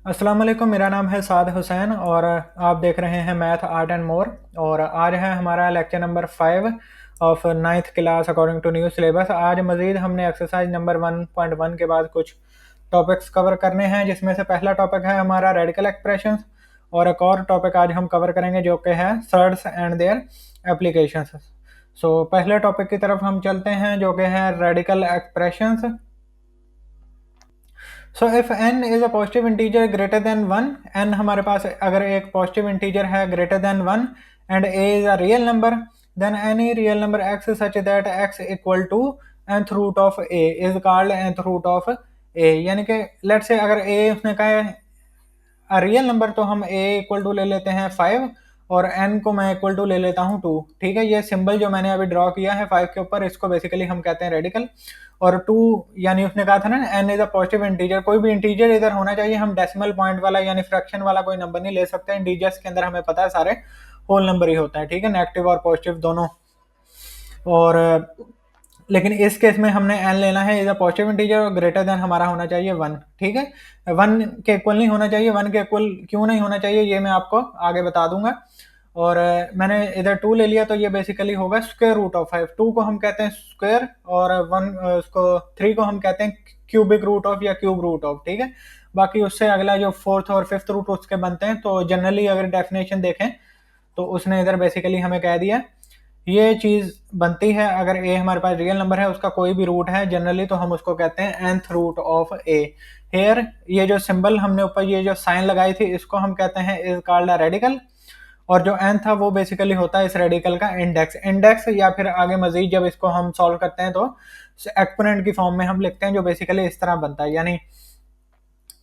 अस्सलाम वालेकुम। मेरा नाम है साद हुसैन और आप देख रहे हैं मैथ आर्ट एंड मोर। और आज है हमारा lecture number 5 of ninth class according to new syllabus. आज मज़ीद हमने एक्सरसाइज नंबर 1.1 के बाद कुछ टॉपिक्स कवर करने हैं, जिसमें से पहला टॉपिक है हमारा रेडिकल एक्सप्रेशंस और एक और टॉपिक आज हम कवर करेंगे जो कि है सर्ड्स एंड देयर एप्लीकेशंस। सो पहले टॉपिक की तरफ हम चलते हैं जो कि है radical expressions. So if n is a positive integer greater than 1, n हमारे पास अगर एक पॉजिटिव इंटीजर है greater than 1 and a is a real number, then any real number x such that x equal to nth root of a is called nth root of a। यानी कि late से अगर a उसने कहा है real number तो हम a equal to ले लेते हैं 5 और n को मैं इक्वल टू ले लेता हूँ 2। ठीक है, ये सिंबल जो मैंने अभी ड्रॉ किया है 5 के ऊपर, इसको बेसिकली हम कहते हैं रेडिकल। और 2 यानी उसने कहा था ना n is a positive integer, कोई भी इंटीजर इधर होना चाहिए। हम डेसिमल पॉइंट वाला यानी फ्रैक्शन वाला कोई नंबर नहीं ले सकते। इंटीजर्स के अंदर हमें पता है सारे होल नंबर ही होता है, ठीक है, नेगेटिव और पॉजिटिव दोनों। और लेकिन इस केस में हमने n लेना है इज अ पॉजिटिव इंटीजर और ग्रेटर देन हमारा होना चाहिए 1। ठीक है, 1 के इक्वल नहीं होना चाहिए। 1 के इक्वल क्यों नहीं होना चाहिए ये मैं आपको आगे बता दूंगा। और मैंने इधर 2 ले लिया तो ये बेसिकली होगा स्क्वायर रूट ऑफ 5। 2 को हम कहते हैं स्क्वायर और 1 उसको 3 को हम कहते हैं क्यूबिक रूट ऑफ या क्यूब रूट ऑफ। ठीक है, बाकी उससे अगला जो फोर्थ और फिफ्थ रूट उसके बनते हैं। तो जनरली अगर डेफिनेशन देखें तो उसने इधर बेसिकली हमें कह दिया ये चीज बनती है अगर a हमारे पास रियल नंबर है, उसका कोई भी रूट है जनरली, तो हम उसको कहते हैं nth root of a। Here ये जो सिंबल हमने ऊपर ये जो साइन लगाई थी इसको हम कहते हैं इज कॉल्ड अ रेडिकल। और जो n था वो बेसिकली होता है इस रेडिकल का इंडेक्स। इंडेक्स या फिर आगे मजीद जब इसको हम सॉल्व करते हैं तो एक्सपोनेंट की फॉर्म में हम लिखते हैं, जो बेसिकली इस तरह बनता है। यानी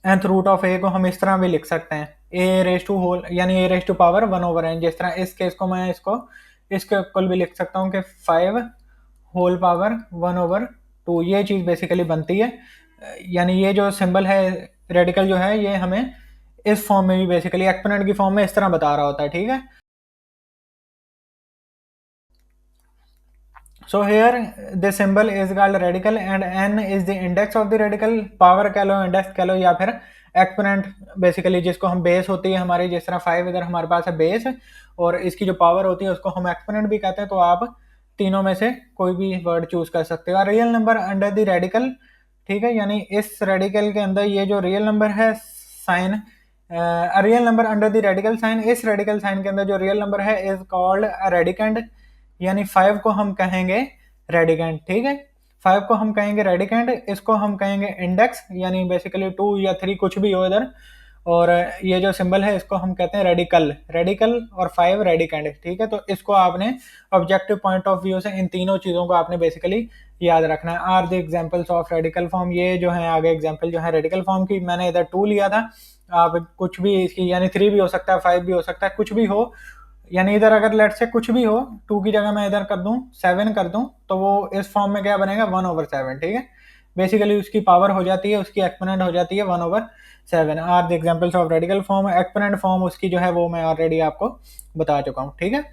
nth रूट ऑफ a को हम इस तरह भी लिख सकते हैं a रेज टू होल यानी a raise to power 1/n। जिस तरह इस केस को मैं इसके इक्वल भी लिख सकता हूँ कि 5 होल पावर 1/2। ये चीज बेसिकली बनती है। यानी ये जो सिंबल है रेडिकल जो है ये हमें इस फॉर्म में भी बेसिकली एक्सपोनेंट की फॉर्म में इस तरह बता रहा होता है। ठीक है, so here the symbol is called radical and n is the index of the radical। Power कह लो, इंडेक्स कह लो या फिर एक्सपोनेंट बेसिकली जिसको हम बेस होती है हमारी, जिस तरह 5 इधर हमारे पास है बेस और इसकी जो पावर होती है उसको हम एक्सपोनेंट भी कहते हैं। तो आप तीनों में से कोई भी वर्ड चूज कर सकते हो। Real number under the radical, ठीक है, यानी इस रेडिकल के अंदर ये जो रियल नंबर है sign, real number under the radical sign, इस रेडिकल साइन के अंदर जो रियल नंबर है इज कॉल्ड रेडिकेंड। यानी 5 को हम कहेंगे रेडिकेंड। ठीक है, 5 को हम कहेंगे रेडिकेंड, इसको हम कहेंगे इंडेक्स यानी बेसिकली 2 या 3 कुछ भी हो इधर। और ये जो सिंबल है इसको हम कहते हैं रेडिकल। रेडिकल और 5 रेडिकेंड। ठीक है, तो इसको आपने ऑब्जेक्टिव पॉइंट ऑफ व्यू से इन तीनों चीजों को आपने बेसिकली याद रखना है। Are the examples of radical form, ये जो है आगे एग्जांपल जो है रेडिकल फॉर्म की, मैंने इधर 2 लिया था, आप कुछ भी इसकी यानी 3 भी हो सकता है 5 भी हो सकता है, कुछ भी हो। यानी इधर अगर लेट से कुछ भी हो 2 की जगह मैं इधर कर दूं 7 कर दूं तो वो इस फॉर्म में क्या बनेगा 1/7। ठीक है, बेसिकली उसकी पावर हो जाती है, उसकी एक्सपोनेंट हो जाती है 1/7। Are the examples of radical form. Exponent form उसकी जो है वो मैं ऑलरेडी आपको बता चुका हूँ। ठीक है,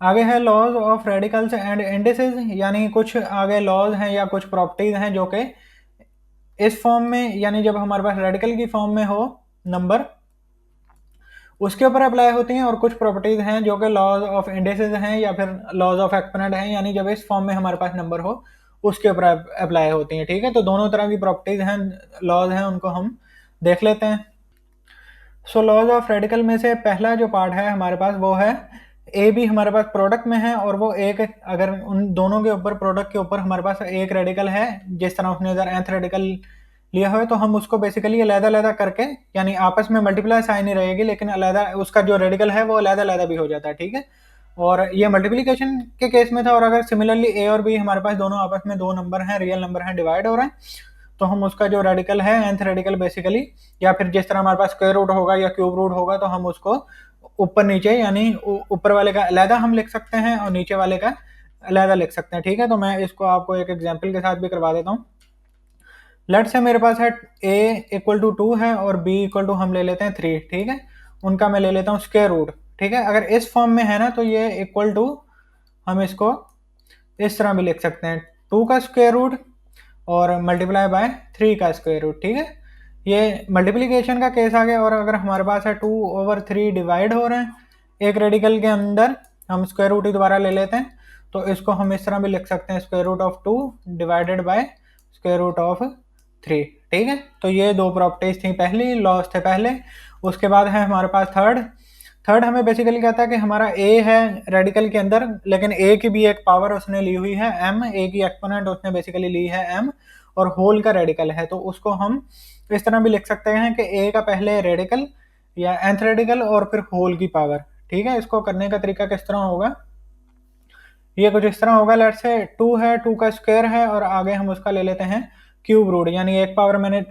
आगे है laws of radicals and indices. यानी कुछ आगे लॉज हैं या कुछ प्रॉपर्टीज हैं जो कि इस फॉर्म में यानी जब हमारे पास रेडिकल की फॉर्म में हो नंबर उसके ऊपर अप्लाई होती हैं, और कुछ प्रॉपर्टीज हैं जो कि लॉज ऑफ इंडिसेस हैं या फिर लॉज ऑफ एक्सपोनेंट हैं, यानी जब इस फॉर्म में हमारे पास नंबर हो उसके ऊपर अप्लाई होती हैं। ठीक है, तो दोनों तरह की प्रॉपर्टीज हैं, लॉज हैं, उनको हम देख लेते हैं। सो लॉज ऑफ रेडिकल में से पहला जो पार्ट है हमारे पास वो है ए बी हमारे पास प्रोडक्ट में है, और वो एक अगर उन दोनों के ऊपर प्रोडक्ट के ऊपर हमारे पास एक रेडिकल है, जिस तरह उसने इधर nth रेडिकल लिया हुआ है, तो हम उसको बेसिकली अलग-अलग करके यानी आपस में मल्टीप्लाई साइन ही रहेगी लेकिन अलग उसका जो रेडिकल है वो अलग-अलग भी हो जाता है। ठीक है, और ये मल्टीप्लिकेशन के केस में था। और अगर सिमिलरली ए और बी हमारे पास दोनों आपस में दो नंबर हैं, रियल नंबर हैं, डिवाइड हो रहे हैं, तो हम उसका जो रेडिकल है nth रेडिकल बेसिकली, या फिर जिस तरह हमारे पास स्क्वायर रूट होगा या क्यूब रूट होगा तो हम उसको ऊपर नीचे यानी ऊपर वाले का अलहदा हम लिख सकते हैं और नीचे वाले का अलहदा लिख सकते हैं। ठीक है, तो मैं इसको आपको एक एग्जांपल के साथ भी करवा देता हूँ। लेट से मेरे पास है a इक्वल टू 2 है और b इक्वल टू हम ले लेते हैं 3। ठीक है, उनका मैं ले लेता हूँ स्क्वायर रूट। ठीक है, अगर इस फॉर्म में है ना तो ये इक्वल टू हम इसको इस तरह भी लिख सकते हैं 2 का स्क्वायर रूट और मल्टीप्लाई बाय 3 का स्क्वायर रूट। ठीक है, ये मल्टीप्लिकेशन का केस आ गया। और अगर हमारे पास है 2/3 डिवाइड हो रहे हैं एक रेडिकल के अंदर, हम स्क्वायर रूट ही दोबारा ले लेते हैं, तो इसको हम इस तरह भी लिख सकते हैं square root of 2 divided by square root of 3। ठीक है, तो ये दो प्रॉपर्टीज थी पहली, लॉस थे पहले। उसके बाद है हमारे पास थर्ड हमें बेसिकली कहता है कि हमारा ए है रेडिकल के अंदर, लेकिन ए की भी एक पावर उसने ली हुई है m, ए की एक्सपोनेंट उसने बेसिकली ली है m, और होल का रेडिकल है, तो उसको हम इस तरह भी लिख सकते हैं कि ए का पहले रेडिकल या nth रेडिकल और फिर होल की पावर। ठीक है, इसको करने का तरीका किस तरह होगा, ये कुछ इस तरह होगा। लेट्स से 2 है, 2 का स्क्वायर है, और आगे हम उसका ले लेते हैं क्यूब रूट, यानी एक पावर मैंने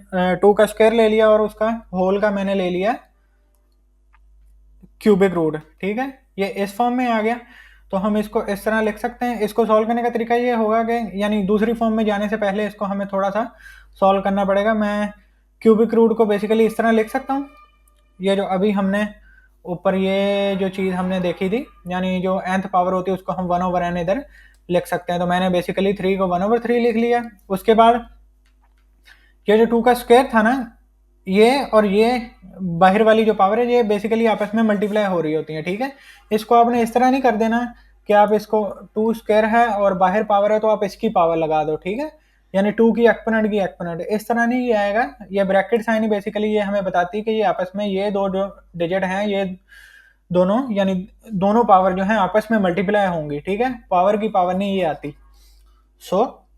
2 का स्क्वायर ले लिया और उसका होल का मैंने ले लिया क्यूबिक रूट। ठीक है, ये इस फॉर्म में आ गया, तो हम इसको इस तरह लिख सकते हैं। इसको सॉल्व करने का तरीका ये होगा कि यानी दूसरी फॉर्म में जाने से पहले इसको हमें थोड़ा सा सॉल्व करना पड़ेगा। मैं क्यूबिक रूट को बेसिकली इस तरह लिख सकता हूँ, ये जो अभी हमने ऊपर ये जो चीज़ हमने देखी थी, यानी जो nth पावर होती है उसको हम 1/n इधर लिख सकते हैं, तो मैंने बेसिकली 3 को 1/3 लिख लिया। उसके बाद ये जो 2 का स्क्वायर था ना, ये और ये बाहर वाली जो पावर है ये बेसिकली आपस में मल्टीप्लाई हो रही होती है। ठीक है, इसको आपने इस तरह नहीं कर देना कि आप इसको 2 स्क्वायर है और बाहर पावर है तो आप इसकी पावर लगा दो। ठीक है, यानी 2 की एक्सपोनेंट इस तरह नहीं ये आएगा। ये ब्रैकेट साइन बेसिकली ये हमें बताती है कि ये आपस में ये दो जो डिजिट हैं ये दोनों, यानी दोनों पावर जो है आपस में मल्टीप्लाई होंगी। ठीक है, पावर की पावर नहीं ये आती, सो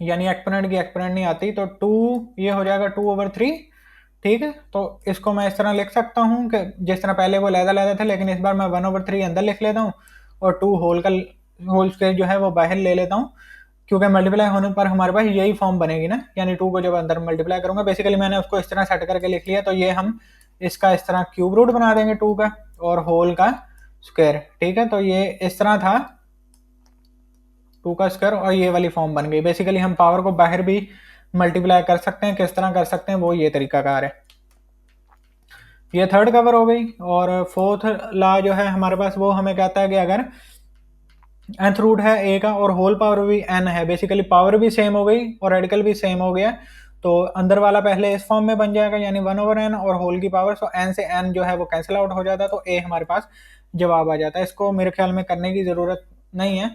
यानी एक्सपोनेंट की एक्सपोनेंट नहीं आती, तो 2 ये हो जाएगा 2/3। ठीक है, तो इसको मैं इस तरह लिख सकता हूँ कि जिस तरह पहले वो लहदा थे, लेकिन इस बार मैं 1/3 अंदर लिख लेता हूँ और 2 होल स्क्वायर जो है वो बाहर ले लेता हूँ, क्योंकि मल्टीप्लाई होने पर हमारे पास यही फॉर्म बनेगी ना, यानी 2 को जब अंदर मल्टीप्लाई करूंगा बेसिकली मैंने उसको इस तरह सेट करके लिख लिया, तो ये हम इसका इस तरह क्यूब रूट बना देंगे 2 का और होल का स्क्वायर। ठीक है, तो ये इस तरह था 2 का स्क्वायर और ये वाली फॉर्म बन गई। बेसिकली हम पावर को बाहर भी मल्टीप्लाई कर सकते हैं, किस तरह कर सकते हैं वो ये तरीकाकार है। ये थर्ड कवर हो गई। और फोर्थ लॉ जो है हमारे पास वो हमें कहता है कि अगर nth रूट है a का और होल पावर भी n है, बेसिकली पावर भी सेम हो गई और रेडिकल भी सेम हो गया, तो अंदर वाला पहले इस फॉर्म में बन जाएगा यानी 1/n और होल की पावर, सो n से n जो है वो कैंसिल आउट हो जाता है, तो a हमारे पास जवाब आ जाता है। इसको मेरे ख्याल में करने की ज़रूरत नहीं है,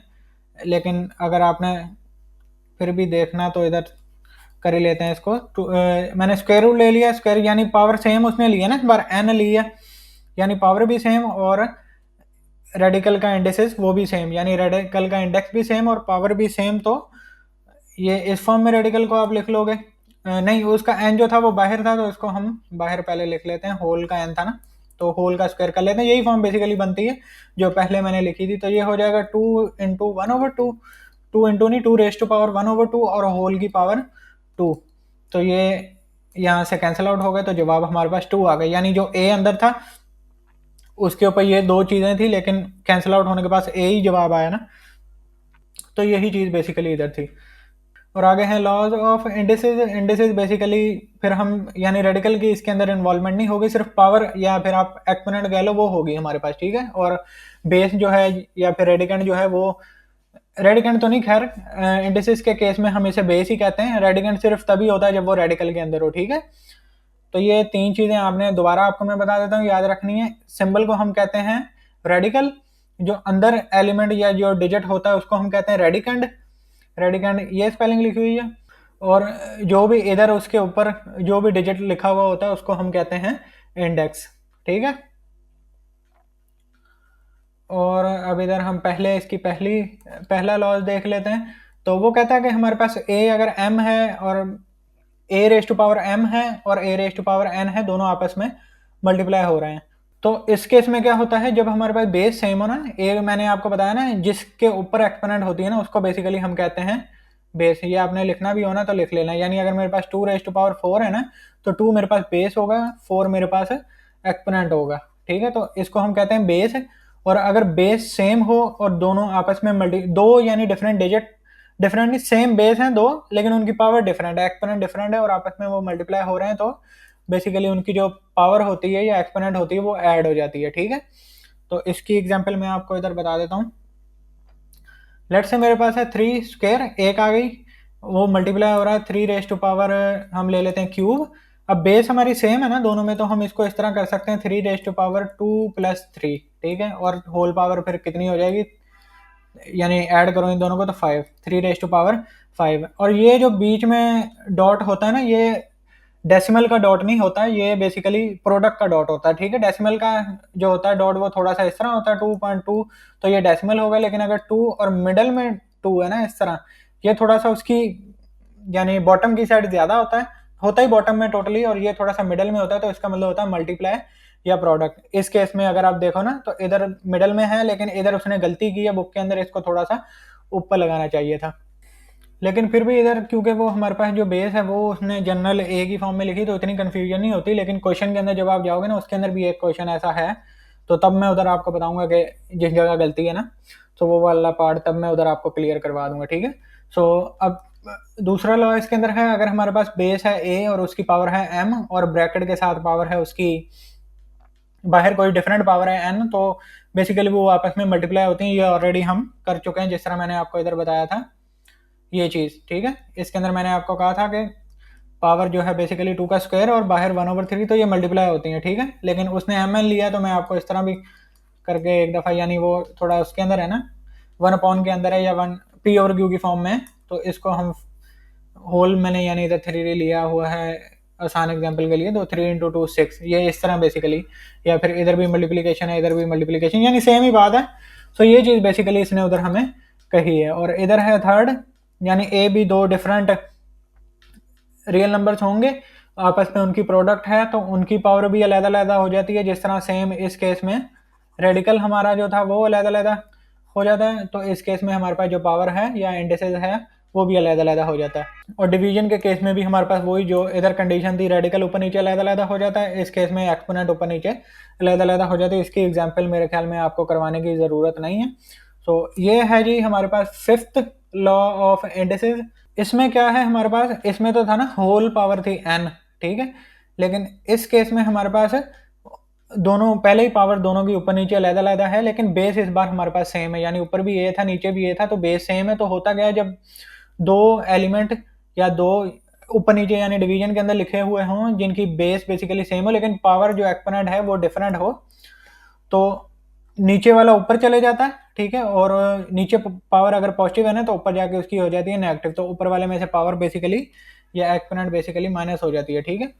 लेकिन अगर आपने फिर भी देखना तो इधर कर ही लेते हैं इसको। मैंने स्क्वायर रूट ले लिया, स्क्वायर यानी पावर सेम उसने लिया ना, इस बार n लिया, यानी पावर भी सेम और रेडिकल का इंडेक्स वो भी सेम, यानी रेडिकल का इंडेक्स भी सेम और पावर भी सेम, तो ये इस फॉर्म में रेडिकल को आप लिख लोगे। नहीं, उसका n जो था वो बाहर था, तो इसको हम बाहर पहले लिख लेते हैं, होल का n था ना, तो होल का स्क्वायर कर लेते हैं। यही फॉर्म बेसिकली बनती है जो पहले मैंने लिखी थी, तो ये हो जाएगा 2 इंटू 1/2, 2 इंटू नहीं 2 रेज टू पावर 1/2 और होल की पावर 2, तो ये यहाँ से कैंसिल आउट हो गए, तो जवाब हमारे पास 2 आ गए, यानी जो a अंदर था उसके ऊपर ये दो चीज़ें थी, लेकिन कैंसिल आउट होने के पास a ही जवाब आया ना, तो यही चीज़ बेसिकली इधर थी। और आगे है लॉज ऑफ इंडिसेस बेसिकली फिर हम यानी रेडिकल की इसके अंदर इन्वॉल्वमेंट नहीं होगी, सिर्फ पावर या फिर आप एक्सपोनेंट कह लो वो होगी हमारे पास। ठीक है, और बेस जो है या फिर रेडिकेंड जो है वो, रेडिकेंड तो नहीं, खैर इंडिसेस के केस में हम इसे बेस ही कहते हैं, रेडिकेंड सिर्फ तभी होता है जब वो रेडिकल के अंदर हो। ठीक है, तो ये तीन चीज़ें आपने दोबारा आपको मैं बता देता हूँ, याद रखनी है। सिंबल को हम कहते हैं रेडिकल, जो अंदर एलिमेंट या जो डिजिट होता है उसको हम कहते हैं रेडिकेंड, रेडिकेंड ये स्पेलिंग लिखी हुई है, और जो भी इधर उसके ऊपर जो भी डिजिट लिखा हुआ होता है उसको हम कहते हैं इंडेक्स। ठीक है, और अब इधर हम पहले इसकी पहला लॉज देख लेते हैं। तो वो कहता है कि हमारे पास a अगर m है और a raise to power m है और a raise to power n है, दोनों आपस में मल्टीप्लाई हो रहे हैं, तो इस केस में क्या होता है, जब हमारे पास बेस सेम हो ना, a मैंने आपको बताया ना जिसके ऊपर एक्सपोनेंट होती है ना उसको बेसिकली हम कहते हैं बेस। ये आपने लिखना भी हो ना तो लिख लेना, यानी अगर मेरे पास 2 रेज टू पावर 4 है ना, तो 2 मेरे पास बेस होगा, 4 मेरे पास एक्सपोनेंट होगा। ठीक है, तो इसको हम कहते हैं बेस। और अगर बेस सेम हो और दोनों आपस में दो यानी डिफरेंट डिजिट, डिफरेंट नहीं सेम बेस हैं दो, लेकिन उनकी पावर डिफरेंट है, एक्सपोनेंट डिफरेंट है और आपस में वो मल्टीप्लाई हो रहे हैं, तो बेसिकली उनकी जो पावर होती है या एक्सपोनेंट होती है वो ऐड हो जाती है। ठीक है, तो इसकी एग्जांपल मैं आपको इधर बता देता हूँ। लेट से मेरे पास है 3 स्क्वायर, एक आ गई वो मल्टीप्लाई हो रहा है 3 रेज टू पावर हम ले लेते हैं क्यूब। अब बेस हमारी सेम है ना दोनों में, तो हम इसको इस तरह कर सकते हैं 3⁻² + 3, ठीक है, और होल पावर फिर कितनी हो जाएगी, यानी ऐड करो इन दोनों को तो 5, 3⁵ और ये जो बीच में डॉट होता है ना, ये डेसिमल का डॉट नहीं होता है, ये बेसिकली प्रोडक्ट का डॉट होता है, ठीक है। डेसिमल का जो होता है डॉट वो थोड़ा सा इस तरह होता है 2.2, तो ये डेसिमल होगा, लेकिन अगर 2 और मिडल में 2 है ना इस तरह, ये थोड़ा सा उसकी यानी बॉटम की साइड ज्यादा होता ही बॉटम में टोटली, और ये थोड़ा सा मिडल में होता है, तो इसका मतलब होता है मल्टीप्लाई या प्रोडक्ट। इस केस में अगर आप देखो ना तो इधर मिडल में है, लेकिन इधर उसने गलती की है बुक के अंदर, इसको थोड़ा सा ऊपर लगाना चाहिए था, लेकिन फिर भी इधर क्योंकि वो हमारे पास जो बेस है वो उसने जनरल ए की फॉर्म में लिखी, तो इतनी कंफ्यूजन नहीं होती। लेकिन क्वेश्चन के अंदर जब आप जाओगे ना, उसके अंदर भी एक क्वेश्चन ऐसा है, तो तब मैं उधर आपको बताऊंगा कि जिस जगह गलती है ना, तो वो वाला पार्ट तब मैं उधर आपको क्लियर करवा दूंगा, ठीक है। सो अब दूसरा लॉ इसके अंदर है, अगर हमारे पास बेस है ए और उसकी पावर है एम, और ब्रैकेट के साथ पावर है उसकी बाहर कोई डिफरेंट पावर है एन, तो बेसिकली वो आपस में मल्टीप्लाई होती हैं। ये ऑलरेडी हम कर चुके हैं, जिस तरह मैंने आपको इधर बताया था ये चीज़, ठीक है। इसके अंदर मैंने आपको कहा था कि पावर जो है बेसिकली 2 का स्क्वायर और बाहर 1/3, तो ये मल्टीप्लाई होती है, ठीक है। लेकिन उसने एम एन लिया, तो मैं आपको इस तरह भी करके एक दफ़ा, यानी वो थोड़ा उसके अंदर है ना 1 के अंदर है, या 1 P/Q की फॉर्म में, तो इसको हम होल मैंने यानी इधर 3 लिया हुआ है आसान एग्जांपल के लिए, तो 3 × 2 6, ये इस तरह बेसिकली, या फिर इधर भी मल्टीप्लिकेशन है इधर भी मल्टीप्लिकेशन, यानी सेम ही बात है। सो ये चीज़ बेसिकली इसने उधर हमें कही है। और इधर है थर्ड, यानी ए बी दो डिफरेंट रियल नंबर्स होंगे, आपस में उनकी प्रोडक्ट है, तो उनकी पावर भी अलग अलग हो जाती है, जिस तरह सेम इस केस में रेडिकल हमारा जो था वो अलग अलग हो जाता है, तो इस केस में हमारे पास जो पावर है या इंडिसेस है वो भी अलग अलग हो जाता है। और डिवीजन के केस में भी हमारे पास वही जो इधर कंडीशन थी, रेडिकल ऊपर नीचे अलग अलग हो जाता है, इस केस में एक्सपोनेंट ऊपर नीचे अलग अलग हो जाती है। इसकी एग्जाम्पल मेरे ख्याल में आपको करवाने की ज़रूरत नहीं है। सो ये है जी हमारे पास फिफ्थ लॉ ऑफ इंडिसेस। इसमें क्या है हमारे पास, इसमें तो था ना होल पावर थी n, ठीक है, लेकिन इस केस में हमारे पास दोनों पहले ही पावर दोनों की ऊपर नीचे अलग अलग है, लेकिन बेस इस बार हमारे पास सेम है, यानी ऊपर भी ए था नीचे भी ए था, तो बेस सेम है। तो होता गया जब दो एलिमेंट या दो ऊपर नीचे यानी डिवीजन के अंदर लिखे हुए हों जिनकी बेस बेसिकली सेम हो, लेकिन पावर जो एक्सपोनेंट है वो डिफरेंट हो, तो नीचे वाला ऊपर चले जाता है, ठीक है, और नीचे पावर अगर पॉजिटिव है ना तो ऊपर जाके उसकी हो जाती है नेगेटिव, तो ऊपर वाले में से पावर बेसिकली या एक्सपोनेंट बेसिकली माइनस हो जाती है, ठीक है।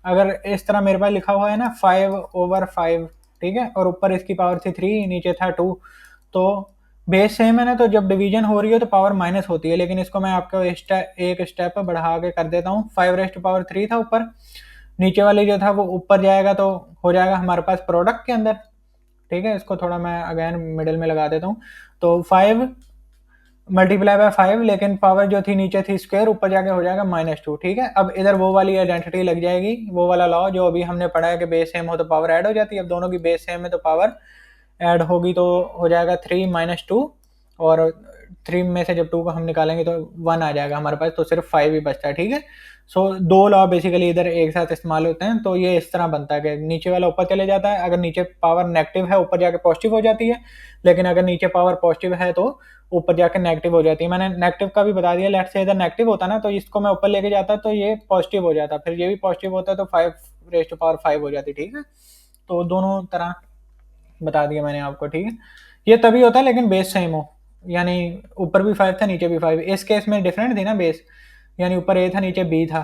अगर इस तरह मेरे पास लिखा हुआ है ना 5/5, ठीक है, और ऊपर इसकी पावर थी 3 नीचे था 2, तो बेस सेम है ना, तो जब डिवीजन हो रही है तो पावर माइनस होती है। लेकिन इसको मैं आपको एक स्टेप बढ़ा के कर देता हूँ, 5⁻3 था ऊपर, नीचे वाली जो था वो ऊपर जाएगा तो हो जाएगा हमारे पास प्रोडक्ट के अंदर, ठीक है। इसको थोड़ा मैं अगेन मिडिल में लगा देता हूँ, तो 5 × 5, लेकिन पावर जो थी नीचे थी स्क्वायर, ऊपर जाके हो जाएगा -2, ठीक है। अब इधर वो वाली आइडेंटिटी लग जाएगी, वो वाला लॉ जो अभी हमने पढ़ा है कि बेस सेम हो तो पावर ऐड हो जाती है। अब दोनों की बेस सेम है तो पावर ऐड होगी, तो हो जाएगा 3 - 2, और 3 में से जब 2 को हम निकालेंगे तो 1 आ जाएगा हमारे पास, तो सिर्फ 5 ही बचता है, ठीक है। सो दो लॉ बेसिकली इधर एक साथ इस्तेमाल होते हैं, तो ये इस तरह बनता है कि नीचे वाला ऊपर चले जाता है, अगर नीचे पावर नेगेटिव है ऊपर जाके पॉजिटिव हो जाती है, लेकिन अगर नीचे पावर पॉजिटिव है तो ऊपर जाके नेगेटिव हो जाती है। मैंने नेगेटिव का भी बता दिया, लेट से इधर नेगेटिव होता ना तो इसको मैं ऊपर लेके जाता तो ये पॉजिटिव हो जाता, फिर ये भी पॉजिटिव होता तो 5⁻5 हो जाती, ठीक है। तो दोनों तरह बता दिया मैंने आपको, ठीक है। ये तभी होता है लेकिन बेस सेम हो, यानी ऊपर भी 5 था नीचे भी 5, इस केस में डिफरेंट थी ना बेस, यानी ऊपर ए था नीचे बी था,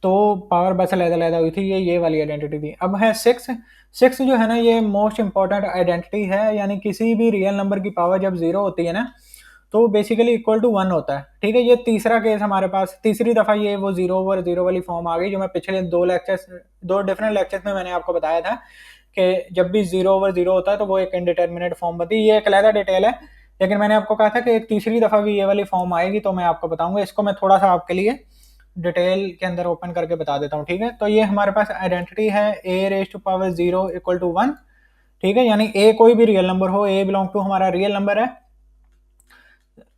तो पावर बस अलग-अलग हुई थी, ये वाली आइडेंटिटी थी। अब है 6 जो है ना ये मोस्ट इंपॉर्टेंट आइडेंटिटी है, यानी किसी भी रियल नंबर की पावर जब 0 होती है ना तो बेसिकली इक्वल टू 1 होता है, ठीक है। ये तीसरा केस हमारे पास, तीसरी दफ़ा ये वो 0/0 वाली फॉर्म आ गई जो मैं पिछले दो डिफरेंट लेक्चर्स में मैंने आपको बताया था कि जब भी 0/0 होता है तो वो एक इनडिटर्मिनेट फॉर्म बनती है। ये एक अलग डिटेल है, लेकिन मैंने आपको कहा था कि एक तीसरी दफ़ा भी ये वाली फॉर्म आएगी तो मैं आपको बताऊंगा। इसको मैं थोड़ा सा आपके लिए डिटेल के अंदर ओपन करके बता देता हूँ, ठीक है। तो ये हमारे पास आइडेंटिटी है a⁻0 = 1, ठीक है, यानी a कोई भी रियल नंबर हो, a बिलोंग टू हमारा रियल नंबर है,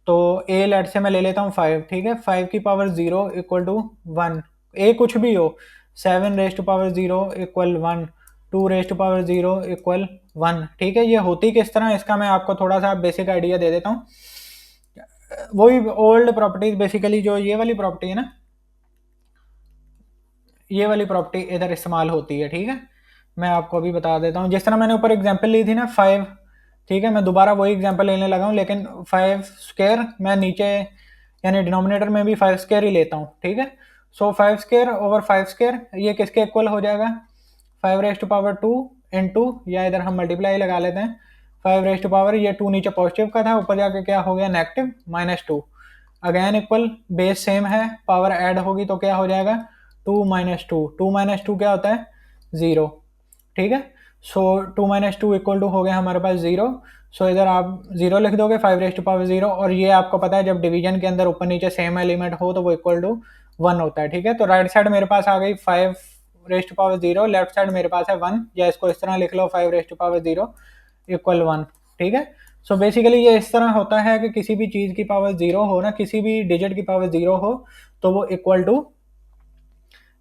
तो a लेट से मैं ले लेता हूँ 5, ठीक है, 5 की पावर 0 = 1, a कुछ भी हो, 7⁻0 = 1, 2⁻0 = 1, ठीक है। ये होती किस तरह इसका मैं आपको थोड़ा सा बेसिक आइडिया दे देता हूँ। वही ओल्ड प्रॉपर्टीज बेसिकली, जो ये वाली प्रॉपर्टी है ना, ये वाली प्रॉपर्टी इधर इस्तेमाल होती है, ठीक है। मैं आपको अभी बता देता हूँ, जिस तरह मैंने ऊपर एग्जांपल ली थी ना 5, ठीक है, मैं दोबारा वही एग्जांपल लेने लगा हूँ, लेकिन 5 स्क्वायर मैं नीचे यानी डिनोमिनेटर में भी 5 स्क्वायर ही लेता हूँ, ठीक है। सो 5 स्क्वायर ओवर 5 स्क्वायर ये किसके इक्वल हो जाएगा, 5⁻², इंटू, या इधर हम मल्टीप्लाई लगा लेते हैं, 5⁻, ये 2 नीचे पॉजिटिव का था, ऊपर जाके क्या हो गया negative -2, again equal, base same है, पावर ऐड होगी तो क्या हो जाएगा 2 - 2 क्या होता है 0, ठीक है। सो 2 - 2 इक्वल टू हो गया हमारे पास 0। सो इधर आप 0 लिख दोगे 5⁻0, और ये आपको पता है जब डिवीजन के अंदर ऊपर नीचे सेम एलिमेंट हो तो वो इक्वल टू 1 होता है, ठीक है। तो राइट साइड मेरे पास आ गई 5⁻0, लेफ्ट साइड मेरे पास है 1, या इसको इस तरह लिख लो 5⁻0 इक्वल 1, ठीक है। सो बेसिकली ये इस तरह होता है कि किसी भी चीज़ की पावर 0 हो ना, किसी भी डिजिट की पावर 0 हो तो वो इक्वल टू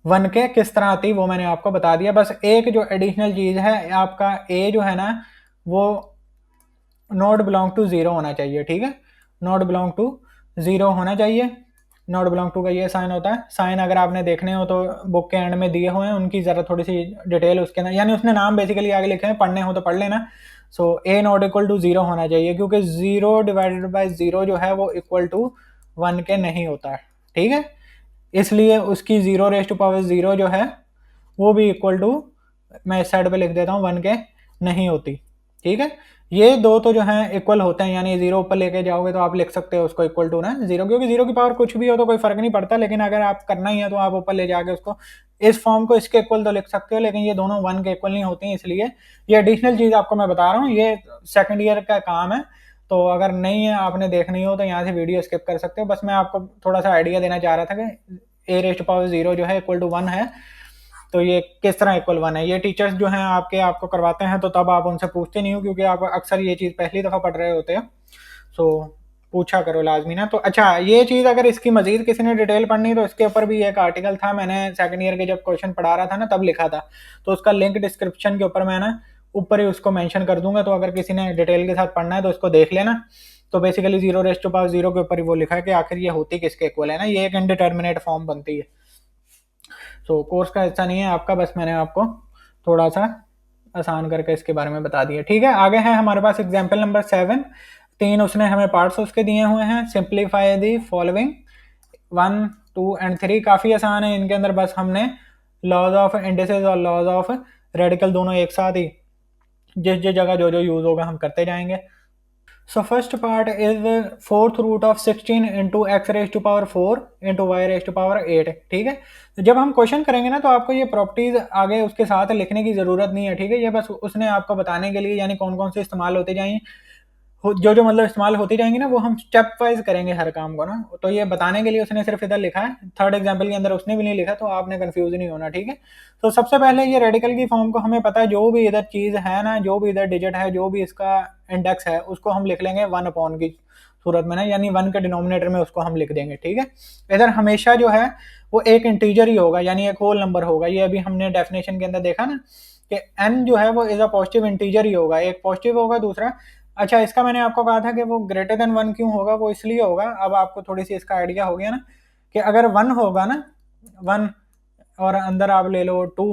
1 के किस तरह आती है वो मैंने आपको बता दिया। बस एक जो एडिशनल चीज़ है, आपका ए जो है ना वो नॉट बिलोंग टू 0 होना चाहिए, ठीक है, नॉट बिलोंग टू 0 होना चाहिए। नॉट बिलोंग टू का ये साइन होता है, साइन अगर आपने देखने हो तो बुक के एंड में दिए हुए हैं, उनकी ज़रा थोड़ी सी डिटेल उसके अंदर, यानी उसने नाम बेसिकली आगे लिखे हैं, पढ़ने हो तो पढ़ लेना। सो ए नॉट इक्वल टू 0 होना चाहिए, क्योंकि 0 डिवाइडेड बाय 0 जो है वो इक्वल टू 1 के नहीं होता है, ठीक है। इसलिए उसकी 0⁻0 जो है वो भी इक्वल टू, मैं इस साइड पे लिख देता हूँ 1 के नहीं होती, ठीक है। ये दो तो जो है इक्वल होते हैं, यानी 0 ऊपर लेके जाओगे तो आप लिख सकते हो उसको इक्वल टू ना 0, क्योंकि 0 की पावर कुछ भी हो तो कोई फर्क नहीं पड़ता, लेकिन अगर आप करना ही है तो आप ऊपर ले जाके उसको इस फॉर्म को इसके इक्वल तो लिख सकते हो, लेकिन ये दोनों 1 के इक्वल नहीं होती हैं, इसलिए ये एडिशनल चीज़ आपको मैं बता रहा हूँ, ये सेकेंड ईयर का काम है। तो अगर नहीं है आपने देखनी हो तो यहाँ से वीडियो स्किप कर सकते हो, बस मैं आपको थोड़ा सा आइडिया देना चाह रहा था कि a⁻0 जो है इक्वल टू 1 है, तो ये किस तरह इक्वल 1 है। ये टीचर्स जो हैं आपको करवाते हैं तो तब आप उनसे पूछते नहीं हो, क्योंकि आप अक्सर ये चीज़ पहली दफ़ा पढ़ रहे होते हो, सो पूछा करो लाजमी ना। तो अच्छा, ये चीज़ अगर इसकी मजीद किसी ने डिटेल पढ़नी तो इसके ऊपर भी एक आर्टिकल था, मैंने सेकंड ईयर के जब क्वेश्चन पढ़ा रहा था ना तब लिखा था, तो उसका लिंक डिस्क्रिप्शन के ऊपर मैं ना ऊपर ही उसको मेंशन कर दूंगा, तो अगर किसी ने डिटेल के साथ पढ़ना है तो उसको देख लेना। तो बेसिकली 0⁻0 के ऊपर ही वो लिखा है कि आखिर ये होती किसके इक्वल है ना, ये एक इनडिटर्मिनेट फॉर्म बनती है। सो कोर्स का हिस्सा नहीं है आपका, बस मैंने आपको थोड़ा सा आसान करके इसके बारे में बता दिया, ठीक है। आगे है हमारे पास एग्जाम्पल नंबर 7, 3 उसने हमें पार्ट्स उसके दिए हुए हैं। सिंप्लीफाई दी फॉलोइंग 1, 2 एंड 3, काफ़ी आसान है इनके अंदर, बस हमने लॉज ऑफ इंडिसेस और लॉज ऑफ रेडिकल दोनों एक साथ ही जिस जिस जगह जो जो यूज़ होगा हम करते जाएंगे। So first part is 4th root of 16 into x⁴ into y⁴ 8, ठीक है। तो जब हम क्वेश्चन करेंगे ना तो आपको ये प्रॉपर्टीज आगे उसके साथ लिखने की ज़रूरत नहीं है, ठीक है, ये बस उसने आपको बताने के लिए, यानी कौन कौन से इस्तेमाल होते जाएंगे, जो जो मतलब इस्तेमाल होती जाएंगी ना वो हम स्टेप वाइज करेंगे हर काम को ना, तो ये बताने के लिए उसने सिर्फ इधर लिखा है। थर्ड एग्जाम्पल के अंदर उसने भी नहीं लिखा, तो आपने कंफ्यूज नहीं होना, ठीक है। तो सबसे पहले ये रेडिकल की फॉर्म को हमें पता है, जो भी इधर चीज़ है ना, जो भी इधर डिजिट है, जो भी इसका इंडेक्स है, उसको हम लिख लेंगे 1 की सूरत में ना, यानी 1 के डिनोमिनेटर में उसको हम लिख देंगे, ठीक है। इधर हमेशा जो है वो एक इंटीजर ही होगा, यानी एक होल नंबर होगा। ये अभी हमने डेफिनेशन के अंदर देखा ना कि n जो है वो इज अ पॉजिटिव इंटीजर ही होगा, एक पॉजिटिव होगा, दूसरा, अच्छा इसका मैंने आपको कहा था कि वो ग्रेटर देन 1 क्यों होगा, वो इसलिए होगा, अब आपको थोड़ी सी इसका आइडिया हो गया ना, कि अगर 1 होगा ना, 1 और अंदर आप ले लो 2,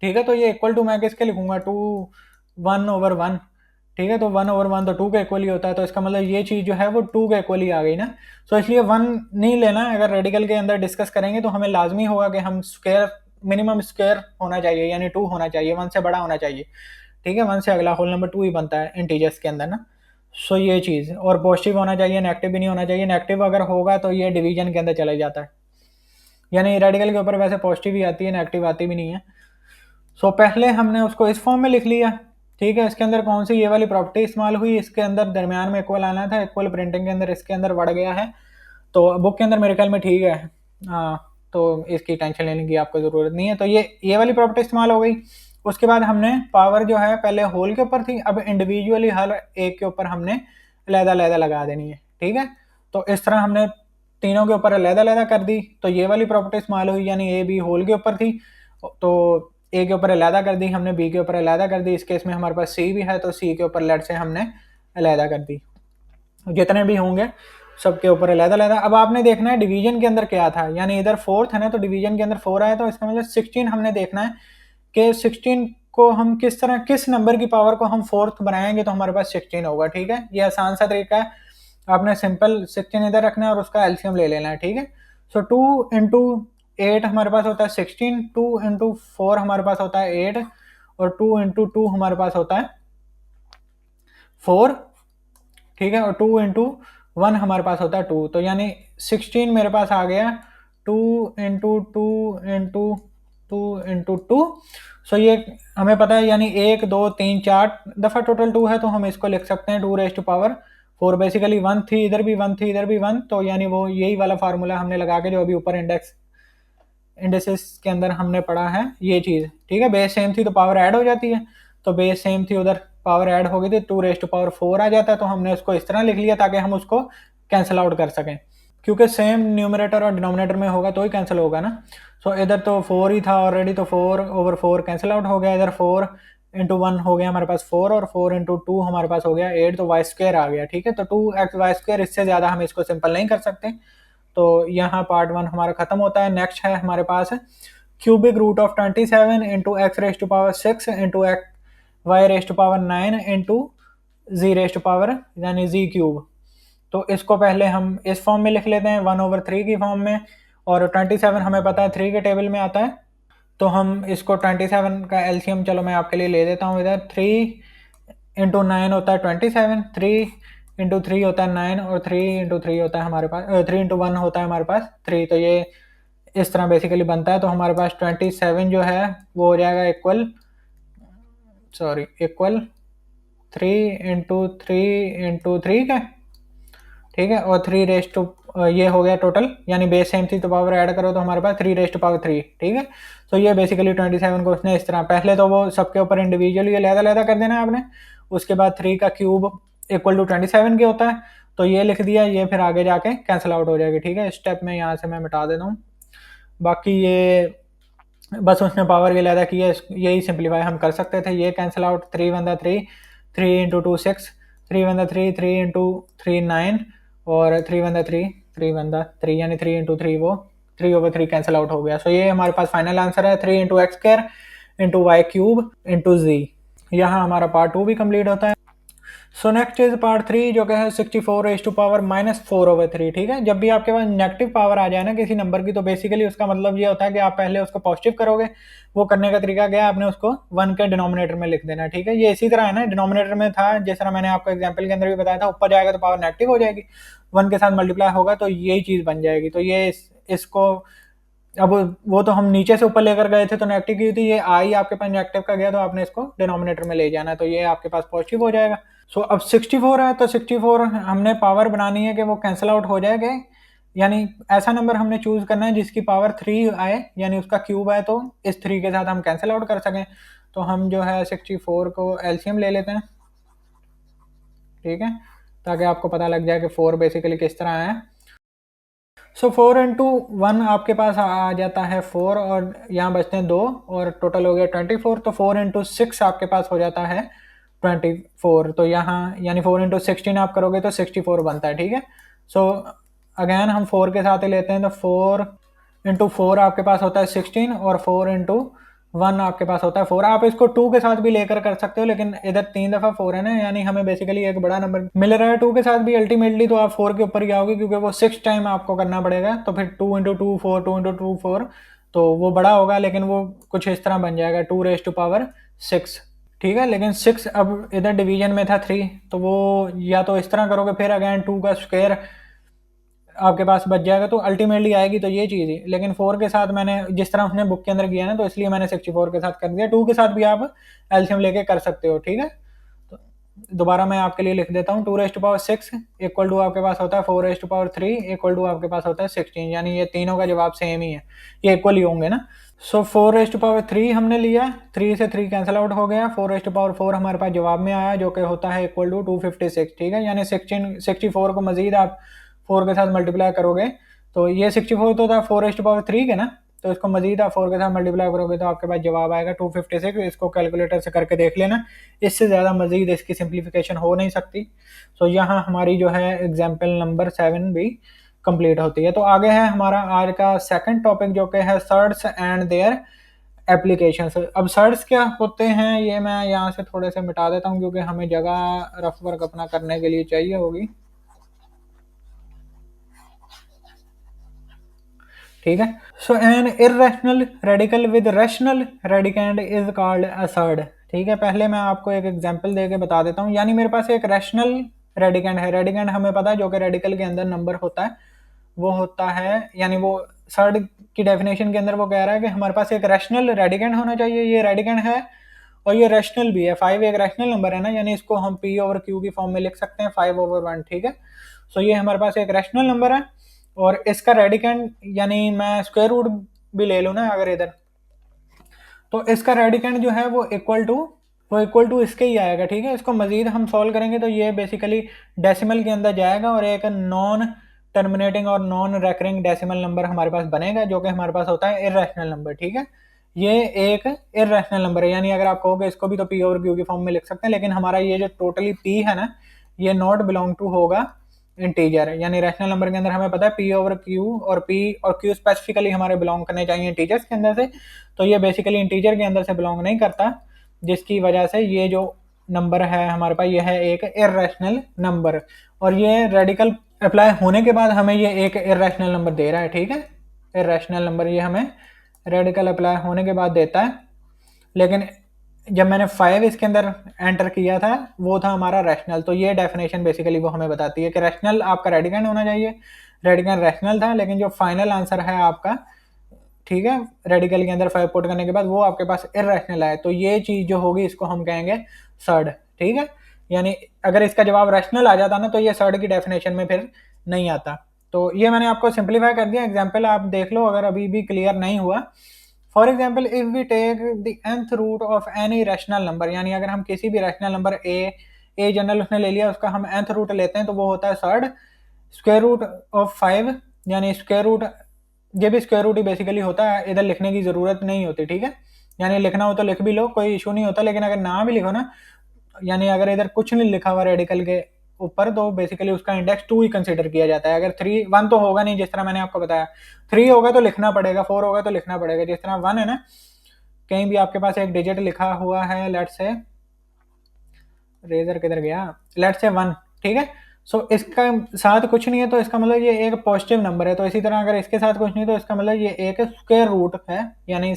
ठीक है, तो ये इक्वल टू मैं किसके लिखूंगा 2 1/1, ठीक है, तो 1/1 तो 2 के इक्वल ही होता है, तो इसका मतलब ये चीज़ जो है वो 2 के इक्वल ही आ गई ना। सो इसलिए 1 नहीं लेना, अगर रेडिकल के अंदर डिस्कस करेंगे तो हमें लाजमी होगा कि हम स्क्वायर, मिनिमम स्क्वायर होना चाहिए, यानी 2 होना चाहिए, 1 से बड़ा होना चाहिए, ठीक है, 1 से अगला होल नंबर 2 ही बनता है इंटीजर्स के अंदर ना। सो ये चीज़, और पॉजिटिव होना चाहिए, नेगेटिव भी नहीं होना चाहिए, नेगेटिव अगर होगा तो ये डिवीजन के अंदर चला जाता है, यानी रेडिकल के ऊपर वैसे पॉजिटिव ही आती है, नेगेटिव आती भी नहीं है। सो पहले हमने उसको इस फॉर्म में लिख लिया, ठीक है। इसके अंदर कौन सी ये वाली प्रॉपर्टी इस्तेमाल हुई, इसके अंदर दरमियान में इक्वल आना था, इक्वल प्रिंटिंग के अंदर इसके अंदर बढ़ गया है, तो बुक के अंदर मेरे ख्याल में ठीक है, हाँ, तो इसकी टेंशन लेने की आपको ज़रूरत नहीं है। तो ये वाली प्रॉपर्टी इस्तेमाल हो गई। उसके बाद हमने पावर जो है पहले होल के ऊपर थी, अब इंडिविजुअली हर एक के ऊपर हमने अलहदा लगा देनी है, ठीक है। तो इस तरह हमने तीनों के ऊपर अलहदा कर दी, तो ये वाली प्रॉपर्टी इस्तेमाल हुई, यानी ए बी होल के ऊपर थी, तो ए के ऊपर अलहदा कर दी हमने, बी के ऊपर अलहदा कर दी, इस केस में हमारे पास सी भी है तो सी के ऊपर लेट से हमने अलहदा कर दी, जितने भी होंगे सबके ऊपर अलग-अलग। अब आपने देखना है डिवीजन के अंदर क्या था, यानी इधर 4 था ना, तो डिवीजन के अंदर 4 आया, तो इसका मतलब 16 हमने देखना है कि 16 को हम किस तरह, किस नंबर की पावर को हम फोर्थ बनाएंगे तो हमारे पास 16 होगा। ठीक है, ये आसान सा तरीका है। आपने सिंपल 16 इधर रखना है और उसका एलसीएम ले लेना है। ठीक है, सो 2 इंटू 8 हमारे पास होता है 16, 2 इंटू 4 हमारे पास होता है 8, और 2 इंटू 2 हमारे पास होता है 4। ठीक है, और 2 इंटू 1 हमारे पास होता है 2, तो यानी 16 मेरे पास आ गया 2 इंटू 2 इंटू 2 इंटू 2। सो ये हमें पता है, यानी 1 2 3 4 दफ़ा टोटल 2 है, तो हम इसको लिख सकते हैं 2 रेज टू पावर 4। बेसिकली 1 थी इधर भी, 1 थी इधर भी 1, तो यानी वो यही वाला फार्मूला हमने लगा के जो अभी ऊपर इंडेक्सेस के अंदर हमने पढ़ा है ये चीज़। ठीक है, बेस सेम थी तो पावर ऐड हो जाती है, तो बेस सेम थी उधर पावर ऐड हो गई थी, 2 रेज टू पावर 4 आ जाता है, तो हमने उसको इस तरह लिख लिया ताकि हम उसको कैंसिल आउट कर सकें, क्योंकि सेम न्यूमरेटर और डिनोमिनेटर में होगा तो ही कैंसिल होगा ना। सो इधर तो 4 ही था ऑलरेडी, तो 4/4 कैंसिल आउट हो गया। इधर 4 इंटू 1 हो गया हमारे पास 4, और 4 इंटू 2 हमारे पास हो गया 8, तो वाई स्क्वायर आ गया। ठीक है, तो 2x/y², इससे ज़्यादा हम इसको सिंपल नहीं कर सकते। तो यहाँ पार्ट 1 हमारा खत्म होता है। नेक्स्ट है हमारे पास cubic root of 27 into x raise to power 6 into y raise to power 9 into z raise to power यानी जी क्यूब। तो इसको पहले हम इस फॉर्म में लिख लेते हैं 1/3 की फॉर्म में, और 27 हमें पता है 3 के टेबल में आता है, तो हम इसको 27 का एलसीएम चलो मैं आपके लिए ले देता हूँ। इधर 3 इंटू 9 होता है 27, 3 इंटू 3 होता है 9, और 3 इंटू 3 होता है हमारे पास 3 इंटू 1 होता है हमारे पास 3, तो ये इस तरह बेसिकली बनता है। तो हमारे पास 27 जो है वो हो जाएगा इक्वल 3 इंटू 3 इंटू 3 का। ठीक है, और 3 रेज टू ये हो गया टोटल, यानी बेस सेम थी तो पावर ऐड करो तो हमारे पास 3 रेज टू पावर 3। ठीक है, तो ये बेसिकली 27 को उसने इस तरह, पहले तो वो सबके ऊपर इंडिविजुअली अलग-अलग कर देना है आपने, उसके बाद 3 का क्यूब इक्वल टू 27 के होता है, तो ये लिख दिया, ये फिर आगे जाके कैंसिल आउट हो जाएगी। ठीक है, स्टेप में यहाँ से मैं मिटा देता हूँ, बाकी ये बस उसने पावर के लैदा किया, यही सिंप्लीफाई हम कर सकते थे। ये cancel out, 3 one 3, 3 into 2 6, 3 one 3, 3 into 3 9, और 3 वन 3, 3 वन 3, यानी 3 इंटू 3 वो 3/3 कैंसिल आउट हो गया। सो ये हमारे पास फाइनल आंसर है 3 into x square into y cube into z. यहाँ हमारा पार्ट 2 भी कंप्लीट होता है। सो नेक्स्ट इज पार्ट 3 जो कि है 64 रेज टू पावर -4/3। ठीक है, जब भी आपके पास नेगेटिव पावर आ जाए ना किसी नंबर की, तो बेसिकली उसका मतलब ये होता है कि आप पहले उसको पॉजिटिव करोगे। वो करने का तरीका क्या है, आपने उसको 1 के डिनोमिनेटर में लिख देना। ठीक है, ये इसी तरह है ना, डिनोमिनेटर में था जिस तरह मैंने आपको एग्जाम्पल के अंदर भी बताया था, ऊपर जाएगा तो पावर नेगेटिव हो जाएगी, 1 के साथ मल्टीप्लाई होगा तो यही चीज़ बन जाएगी। तो ये इसको अब वो तो हम नीचे से ऊपर लेकर गए थे तो नेगेटिव की थी, ये आई आपके पास नेगेटिव का गया तो आपने इसको डिनोमिनेटर में ले जाना है, तो ये आपके पास पॉजिटिव हो जाएगा। सो अब 64 है, तो 64 हमने पावर बनानी है कि वो कैंसिल आउट हो जाएगा, यानी ऐसा नंबर हमने चूज करना है जिसकी पावर 3 आए, यानी उसका क्यूब आए, तो इस 3 के साथ हम कैंसिल आउट कर सकें। तो हम जो है 64 को एलसीएम ले लेते हैं। ठीक है, ताकि आपको पता लग जाए कि 4 बेसिकली किस तरह है। सो 4 इंटू 1 आपके पास आ जाता है 4, और यहाँ बचते हैं 2, और टोटल हो गया 24। तो 4 इंटू 6 आपके पास हो जाता है 24, तो यहाँ यानी 4 इंटू 16 आप करोगे तो 64 बनता है। ठीक है, सो अगैन हम 4 के साथ ही लेते हैं, तो 4 इंटू 4 आपके पास होता है 16, और 4 इंटू 1 आपके पास होता है 4। आप इसको 2 के साथ भी लेकर कर सकते हो, लेकिन इधर 3 दफ़ा 4 है ना, यानी हमें बेसिकली एक बड़ा नंबर मिल रहा है 2 के साथ भी। अल्टीमेटली तो आप 4 के ऊपर ही आओगे, क्योंकि वो 6 टाइम आपको करना पड़ेगा, तो फिर 2 इंटू 2 4, 2 इंटू 2 4, तो वो बड़ा होगा, लेकिन वो कुछ इस तरह बन जाएगा 2 रेज टू पावर 6। ठीक है, लेकिन 6 अब इधर डिवीजन में था 3, तो वो या तो इस तरह करोगे, फिर अगैन 2 का स्क्वायर आपके पास बच जाएगा, तो अल्टीमेटली आएगी तो ये चीज़ ही। लेकिन 4 के साथ मैंने जिस तरह उसने बुक के अंदर किया ना, तो इसलिए मैंने 64 के साथ कर दिया। 2 के साथ भी आप एलसीएम लेके कर सकते हो। ठीक है, तो दोबारा मैं आपके लिए लिख देता हूँ, 2 raise to power 6 equal to आपके पास होता है 4 raise to power 3 equal to आपके पास होता है 16, यानी ये तीनों का जवाब सेम ही है, ये इक्वल ही होंगे ना। सो 4 रेज टू पावर 3 हमने लिया, 3 से 3 कैंसिल आउट हो गया, 4 रेज टू पावर 4 हमारे पास जवाब में आया, जो कि होता है इक्वल टू 256। ठीक है, यानी 64 को मजीद आप 4 के साथ मल्टीप्लाई करोगे, तो ये 64 तो था 4 रेज टू पावर 3 के ना, तो इसको मजीद आप 4 के साथ मल्टीप्लाई करोगे तो आपके पास जवाब आएगा 256। इसको कैलकुलेटर से करके देख लेना, इससे ज़्यादा मजीद इसकी सिंप्लीफिकेशन हो नहीं सकती। तो यहाँ हमारी जो है एग्जाम्पल नंबर 7 भी कंप्लीट होती है। तो आगे है हमारा आज का सेकंड टॉपिक जो कि है सर्ट्स एंड देयर एप्लीकेशंस। अब सर्ट्स क्या होते हैं ये मैं यहाँ से थोड़े से मिटा देता हूँ क्योंकि हमें जगह रफ वर्क अपना करने के लिए चाहिए होगी, ठीक है। So an irrational radical with rational radicand is called a surd, ठीक है। पहले मैं आपको एक एग्जांपल देके बता देता हूँ। यानी मेरे पास एक रैशनल रेडिकेंड है, रेडिकेंड हमें पता है जो कि रेडिकल के अंदर नंबर होता है, वो होता है, यानी वो सर्ड की डेफिनेशन के अंदर वो कह रहा है कि हमारे पास एक रैशनल रेडिकेंड होना चाहिए। ये रेडिकेंड है और ये रैशनल भी है। 5 एक रैशनल नंबर है ना, यानी इसको हम पी ओवर क्यू की फॉर्म में लिख सकते हैं 5/1, ठीक है। सो ये हमारे पास एक रैशनल नंबर है और इसका रेडिकेंड, यानी मैं स्क्वायर रूट भी ले लूँ ना अगर इधर, तो इसका रेडिकेंड जो है वो इक्वल टू इसके ही आएगा, ठीक है। इसको मजीद हम सॉल्व करेंगे तो ये बेसिकली डेसिमल के अंदर जाएगा और एक नॉन टर्मिनेटिंग और नॉन रेकरिंग डेसिमल नंबर हमारे पास बनेगा जो कि हमारे पास होता है इर्रेशनल नंबर, ठीक है। ये एक इर्रेशनल नंबर है, यानी अगर आप कहोगे इसको भी तो पी ओवर क्यू की फॉर्म में लिख सकते हैं, लेकिन हमारा ये जो टोटली पी है ना, ये नॉट बिलोंग टू होगा इंटीजर, यानी रैशनल नंबर के अंदर हमें पता है पी ओवर क्यू और पी और क्यू स्पेसिफिकली हमारे बिलोंग करने चाहिए इंटीजर्स के अंदर से, तो ये बेसिकली इंटीजर के अंदर से बिलोंग नहीं करता, जिसकी वजह से ये जो नंबर है हमारे पास ये है एक इर्रेशनल नंबर। और ये रेडिकल अप्लाई होने के बाद हमें ये एक इर्रेशनल नंबर दे रहा है, ठीक है। इर्रेशनल नंबर ये हमें रेडिकल अप्लाई होने के बाद देता है, लेकिन जब मैंने 5 इसके अंदर एंटर किया था वो था हमारा रैशनल। तो ये डेफिनेशन बेसिकली वो हमें बताती है कि रैशनल आपका रेडिकेंड होना चाहिए, रेडिकेंड रैशनल था, लेकिन जो फाइनल आंसर है आपका, ठीक है, रेडिकल के अंदर 5 पुट करने के बाद वो आपके पास इर्रेशनल है, तो ये चीज जो होगी इसको हम कहेंगे सर्ड, ठीक है। यानी अगर इसका जवाब रैशनल आ जाता ना तो ये सर्ड की डेफिनेशन में फिर नहीं आता। तो ये मैंने आपको सिंप्लीफाई कर दिया, एग्जाम्पल आप देख लो अगर अभी भी क्लियर नहीं हुआ। For example if we take the nth root of any rational number, यानी अगर हम किसी भी रैशनल नंबर ए जनरल उसने ले लिया, उसका हम nth रूट लेते हैं तो वो होता है सर्ड। स्क्वायर रूट ऑफ 5, यानी स्क्वायर रूट, ये भी स्क्वायर रूट ही बेसिकली होता है, इधर लिखने की जरूरत नहीं होती, ठीक है। यानी लिखना हो तो लिख भी लो, कोई इशू नहीं होता, लेकिन अगर ना भी लिखो ना, यानी अगर इधर कुछ नहीं लिखा हुआ रेडिकल के ऊपर तो बेसिकली उसका इंडेक्स 2 ही कंसीडर किया जाता है। अगर 3 1 तो होगा नहीं, जिस तरह मैंने आपको बताया, 3 होगा तो लिखना पड़ेगा, 4 होगा तो लिखना पड़ेगा। जिस तरह 1 है ना, कहीं भी आपके पास एक डिजिट लिखा हुआ है, लेट्स से रेजर किधर गया, लेट्स से 1, ठीक है। सो इसका साथ कुछ नहीं है तो इसका मतलब ये एक पॉजिटिव नंबर है। तो इसी तरह अगर इसके साथ कुछ नहीं तो इसका मतलब ये एक स्क्वायर रूट है, यानी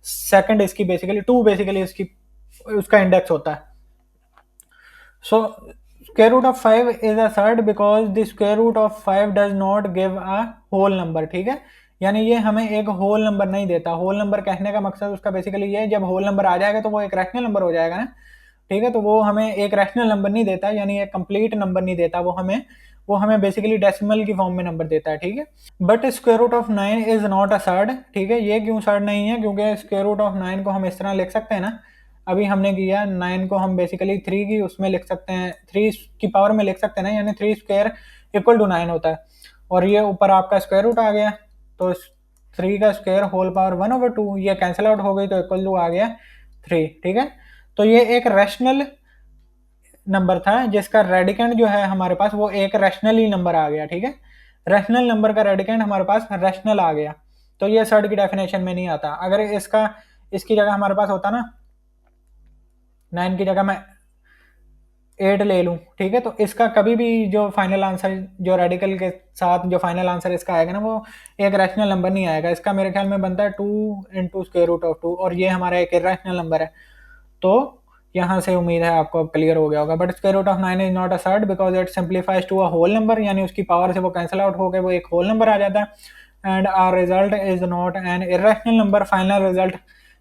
सेकंड इसकी बेसिकली 2 बेसिकली इसकी उसका इंडेक्स होता है। सो square root of 5 is a third because the square root of 5 does not give a whole number, ठीक है। यानी ये हमें एक होल नंबर नहीं देता। होल नंबर कहने का मकसद उसका बेसिकली ये है, जब होल नंबर आ जाएगा तो वो एक रैशनल नंबर हो जाएगा ना, ठीक है। तो वो हमें एक रैशनल नंबर नहीं देता, यानी एक कंप्लीट नंबर नहीं देता, वो हमें बेसिकली डेसिमल की फॉर्म में नंबर देता है, ठीक है। But square root of 9 is not a surd, ठीक है। ये क्यों सर्ड नहीं है, क्योंकि स्क्वायर रूट ऑफ 9 को हम इस तरह लिख सकते हैं ना, अभी हमने किया 9 को हम बेसिकली 3 की उसमें लिख सकते हैं, 3 की पावर में लिख सकते हैं ना, यानी 3 स्क्वायर इक्वल टू 9 होता है। और ये ऊपर आपका स्क्वायर रूट आ गया तो 3 का स्क्वायर होल पावर 1/2, ये कैंसिल आउट हो गई तो इक्वल टू आ गया 3, ठीक है। तो ये एक रैशनल नंबर था जिसका रेडिकेंड जो है हमारे पास वो एक रैशनल ही नंबर आ गया, ठीक है। रैशनल नंबर का रेडिकेंड हमारे पास रैशनल आ गया, तो ये सर्ड की डेफिनेशन में नहीं आता। अगर इसकी जगह हमारे पास होता ना 9 की जगह मैं 8 ले लूँ, ठीक है, तो इसका कभी भी जो फाइनल आंसर जो रेडिकल के साथ जो फाइनल आंसर इसका आएगा ना वो एक रैशनल नंबर नहीं आएगा। इसका मेरे ख्याल में बनता है 2 इंटू स्क्वायर रूट ऑफ 2 और ये हमारा एक इर्रेशनल नंबर है। तो यहाँ से उम्मीद है आपको अब क्लियर हो गया होगा। But square root of 9 is not a surd because it simplifies to a whole number, यानी उसकी पावर से वो कैंसिल आउट हो गए, वो एक होल नंबर आ जाता है। And our result is not an irrational number. Final result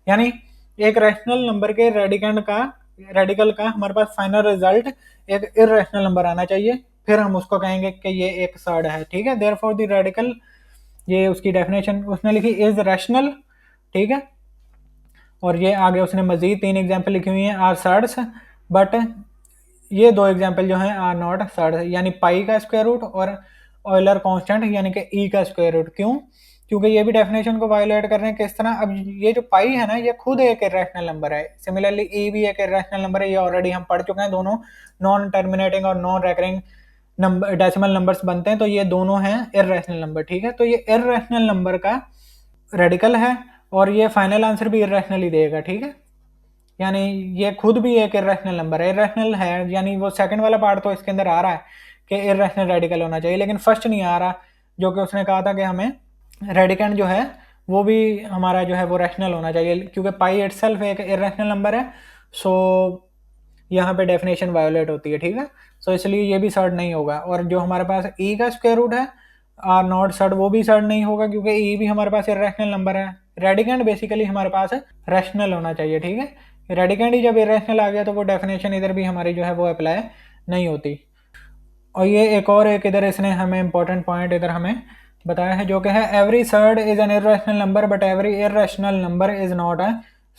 यानी एक रैशनल नंबर के रेडिकल का हमारे पास फाइनल रिजल्ट एक इर्रेशनल नंबर आना चाहिए, फिर हम उसको कहेंगे कि ये एक सर्ड है, ठीक है। देयरफॉर द रेडिकल, ये उसकी डेफिनेशन उसने लिखी इज रैशनल, ठीक है। और ये आगे उसने मजीद 3 एग्जाम्पल लिखी हुई हैं आर सर्ड्स, बट ये 2 एग्जाम्पल जो हैं आर नॉट सर्ड, यानी पाई का स्क्वायर रूट और ऑयलर कांस्टेंट यानी कि ई का स्क्वायर रूट। क्यों? क्योंकि ये भी डेफिनेशन को वायोलेट कर रहे हैं। किस तरह? अब ये जो पाई है ना, ये खुद एक इरेशनल नंबर है। सिमिलरली ई भी एक इरेशनल नंबर है, ये ऑलरेडी हम पढ़ चुके हैं। दोनों नॉन टर्मिनेटिंग और non recurring number decimal numbers बनते हैं, तो ये दोनों हैं इरेशनल नंबर, ठीक है। तो ये इरेशनल नंबर का रेडिकल है और ये फाइनल आंसर भी इरेशनल ही देगा, ठीक है। यानी ये खुद भी एक इरेशनल नंबर है, इरेशनल है, यानी वो सेकंड वाला पार्ट तो इसके अंदर आ रहा है कि इरेशनल रेडिकल होना चाहिए, लेकिन फर्स्ट नहीं आ रहा, जो कि उसने कहा था कि हमें रेडिकेंड जो है वो भी हमारा जो है वो रैशनल होना चाहिए, क्योंकि पाई इटसेल्फ एक इरेशनल नंबर है। सो यहाँ पे डेफिनेशन वायोलेट होती है, ठीक है। सो इसलिए ये भी सर्ड नहीं होगा। और जो हमारे पास ई का स्क्वायर रूट है आर नॉट सर्ड, वो भी सर्ड नहीं होगा, क्योंकि ई भी हमारे पास इरेशनल नंबर है। रेडिकेंड बेसिकली हमारे पास रैशनल होना चाहिए, ठीक है। रेडिकेंड ही जब इरेशनल आ गया तो वो डेफिनेशन इधर भी हमारी जो है वो अप्लाई नहीं होती। और ये एक इधर इसने हमें इंपॉर्टेंट पॉइंट इधर हमें बताया है, जो कि है every surd is an irrational number but every irrational number is not a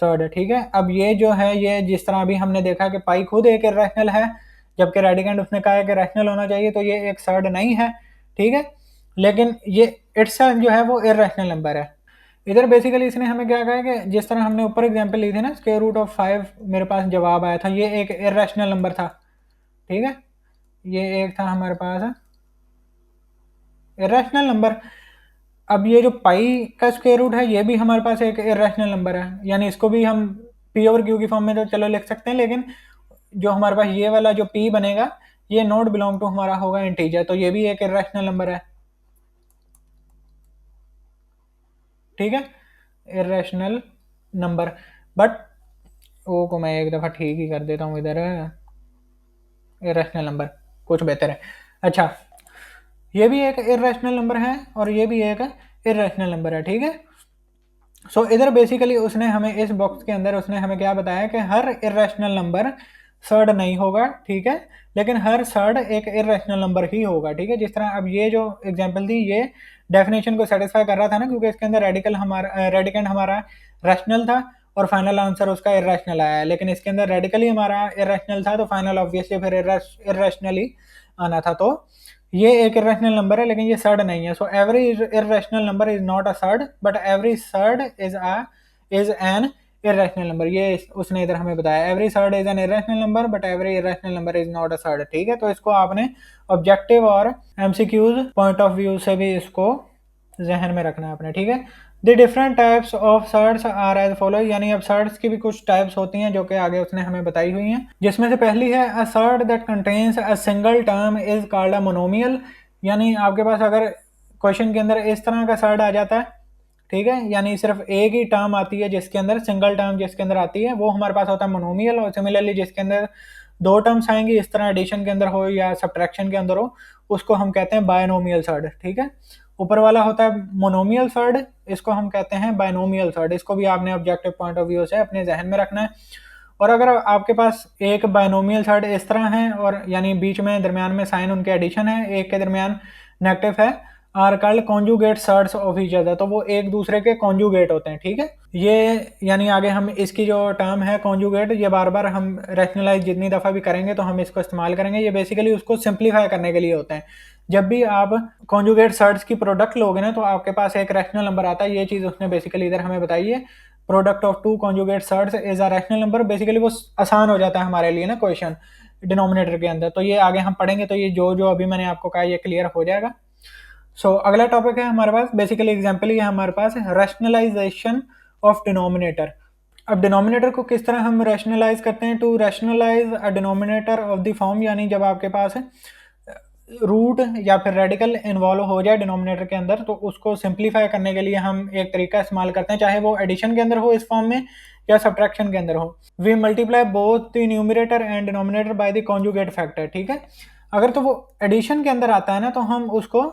surd, ठीक है। अब ये जो है, ये जिस तरह अभी हमने देखा कि पाई खुद एक इरेशनल है, जबकि रेडिकेंड उसने कहा है कि रैशनल होना चाहिए, तो ये एक सर्ड नहीं है, ठीक है। लेकिन ये इटसेल्फ जो है वो इरेशनल नंबर है। इधर बेसिकली इसने हमें क्या कहा है कि जिस तरह हमने ऊपर एग्जांपल ली थी ना, स्क्वायर रूट ऑफ 5 मेरे पास जवाब आया था, ये एक इरेशनल नंबर था, ठीक है। ये एक था हमारे पास इरेशनल नंबर। अब ये जो पाई का स्क्वायर रूट है, ये भी हमारे पास एक इरेशनल नंबर है, यानी इसको भी हम पी ओवर क्यू की फॉर्म में तो चलो लिख सकते हैं, लेकिन जो हमारे पास ये वाला जो पी बनेगा, ये नॉट बिलोंग टू हमारा होगा इंटीजर, तो ये भी एक इरेशनल नंबर है, ठीक है। इरेशनल नंबर, बट ओ को मैं एक दफ़ा ठीक ही कर देता हूँ इधर, इरेशनल नंबर कुछ बेहतर है। अच्छा, ये भी एक इरेशनल नंबर है और ये भी एक इरेशनल नंबर है, ठीक है। सो इधर बेसिकली उसने हमें इस बॉक्स के अंदर उसने हमें क्या बताया कि हर इरेशनल नंबर सर्ड नहीं होगा, ठीक है, लेकिन हर सर्ड एक इरेशनल नंबर ही होगा, ठीक है। जिस तरह अब ये जो एग्जांपल थी, ये डेफिनेशन को सेटिस्फाई कर रहा था ना, क्योंकि इसके अंदर रेडिकेंड हमारा रैशनल था और फाइनल आंसर उसका इरेशनल आया है। लेकिन इसके अंदर रेडिकल ही हमारा इरेशनल था, तो फाइनल ऑब्वियसली फिर इरेशनल ही आना था। तो ये एक इरेशनल नंबर है, लेकिन ये सर्ड नहीं है। So every irrational number is not a surd, but every surd is an irrational number. ये उसने इधर हमें बताया, every surd is an irrational number but every irrational number is not a surd, ठीक है। तो इसको आपने ऑब्जेक्टिव और एमसीक्यूज पॉइंट ऑफ व्यू से भी इसको जहन में रखना है अपने, ठीक है। The different types of surds are as follow, यानी अब सर्ड्स की भी कुछ टाइप्स होती हैं जो कि आगे उसने हमें बताई हुई हैं, जिसमें से पहली है a surd that contains a single term is called a monomial. यानी आपके पास अगर क्वेश्चन के अंदर इस तरह का सर्ड आ जाता है, ठीक है, यानी सिर्फ एक ही टर्म आती है जिसके अंदर सिंगल टर्म जिसके अंदर आती है, वो हमारे पास होता है मोनोमियल। और सिमिलरली जिसके अंदर दो टर्म्स आएंगी, इस तरह एडिशन के अंदर हो या सब्ट्रैक्शन के अंदर हो, उसको हम कहते हैं बायनोमियल सर्ड, ठीक है। ऊपर वाला होता है मोनोमियल सर्ड, इसको हम कहते हैं बायनोमियल सर्ड। इसको भी आपने ऑब्जेक्टिव पॉइंट ऑफ व्यू से अपने जहन में रखना है। और अगर आपके पास एक बायनोमियल सर्ड इस तरह है, और यानी बीच में दरमियान में साइन उनके एडिशन है, एक के दरमियान नेगेटिव है, are called conjugate surds of each other, तो वो एक दूसरे के कॉन्जुगेट होते हैं, ठीक है। ये यानी आगे हम इसकी जो टर्म है कॉन्जुगेट, ये बार बार हम रैशनलाइज जितनी दफ़ा भी करेंगे तो हम इसको इस्तेमाल करेंगे। ये बेसिकली उसको सिंप्लीफाई करने के लिए होते हैं। जब भी आप कॉन्जुगेट सर्ड्स की प्रोडक्ट लोगे ना, तो आपके पास एक रैशनल नंबर आता है। ये चीज़ उसने बेसिकली इधर हमें बताई है, product of two conjugate surds is a rational number. Basically वो आसान हो जाता है हमारे लिए ना क्वेश्चन डिनोमिनेटर के अंदर, तो ये आगे हम पढ़ेंगे, तो ये जो जो अभी मैंने आपको कहा ये क्लियर हो जाएगा। सो अगला टॉपिक है हमारे पास, बेसिकली एग्जाम्पल ही हमारे पास है रैशनलाइजेशन ऑफ डिनोमिनेटर। अब डिनोमिनेटर को किस तरह हम रैशनलाइज करते हैं? To rationalize a denominator of the form, यानी जब आपके पास रूट या फिर रेडिकल इन्वॉल्व हो जाए डिनोमिनेटर के अंदर, तो उसको सिंप्लीफाई करने के लिए हम एक तरीका इस्तेमाल करते हैं, चाहे वो एडिशन के अंदर हो इस फॉर्म में या सब्ट्रैक्शन के अंदर हो। We multiply both the numerator and denominator by the conjugate factor, ठीक है। अगर तो वो एडिशन के अंदर आता है ना, तो हम उसको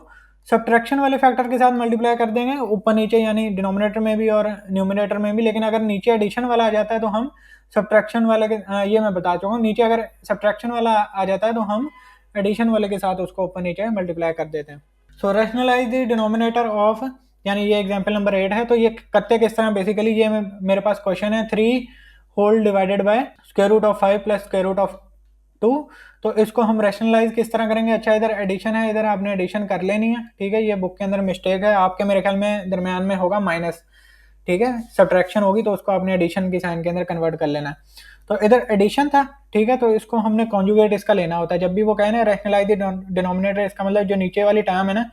सब्ट्रैक्शन वाले फैक्टर के साथ मल्टीप्लाई कर देंगे ऊपर नीचे, यानी डिनोमिनेटर में भी और न्यूमरेटर में भी। लेकिन अगर नीचे एडिशन वाला आ जाता है तो हम सब्ट्रैक्शन वाले के ये मैं बता चुका हूँ, नीचे अगर सब्ट्रैक्शन वाला आ जाता है तो हम एडिशन वाले के साथ उसको ऊपर नीचे मल्टीप्लाई कर देते हैं। सो रैशनलाइज द डिनोमिनेटर ऑफ, यानी ये एग्जांपल नंबर 8 है। तो ये करते किस तरह? बेसिकली ये मेरे पास क्वेश्चन है 3 whole divided by square root of 5 plus square root of 2। तो इसको हम रैशनलाइज किस तरह करेंगे? अच्छा, इधर एडिशन है, इधर आपने एडिशन कर लेनी है, ठीक है। ये बुक के अंदर मिस्टेक है, आपके मेरे ख्याल में दरमियान में होगा माइनस, ठीक है। सब्ट्रैक्शन होगी तो उसको आपने एडिशन की साइन के अंदर कन्वर्ट कर लेना है। तो इधर एडिशन था, ठीक है। तो इसको हमने कॉन्जुगेट इसका लेना होता है। जब भी वो कहे ना रैशनलाइज द डिनोमिनेटर, इसका मतलब जो नीचे वाली टर्म है ना,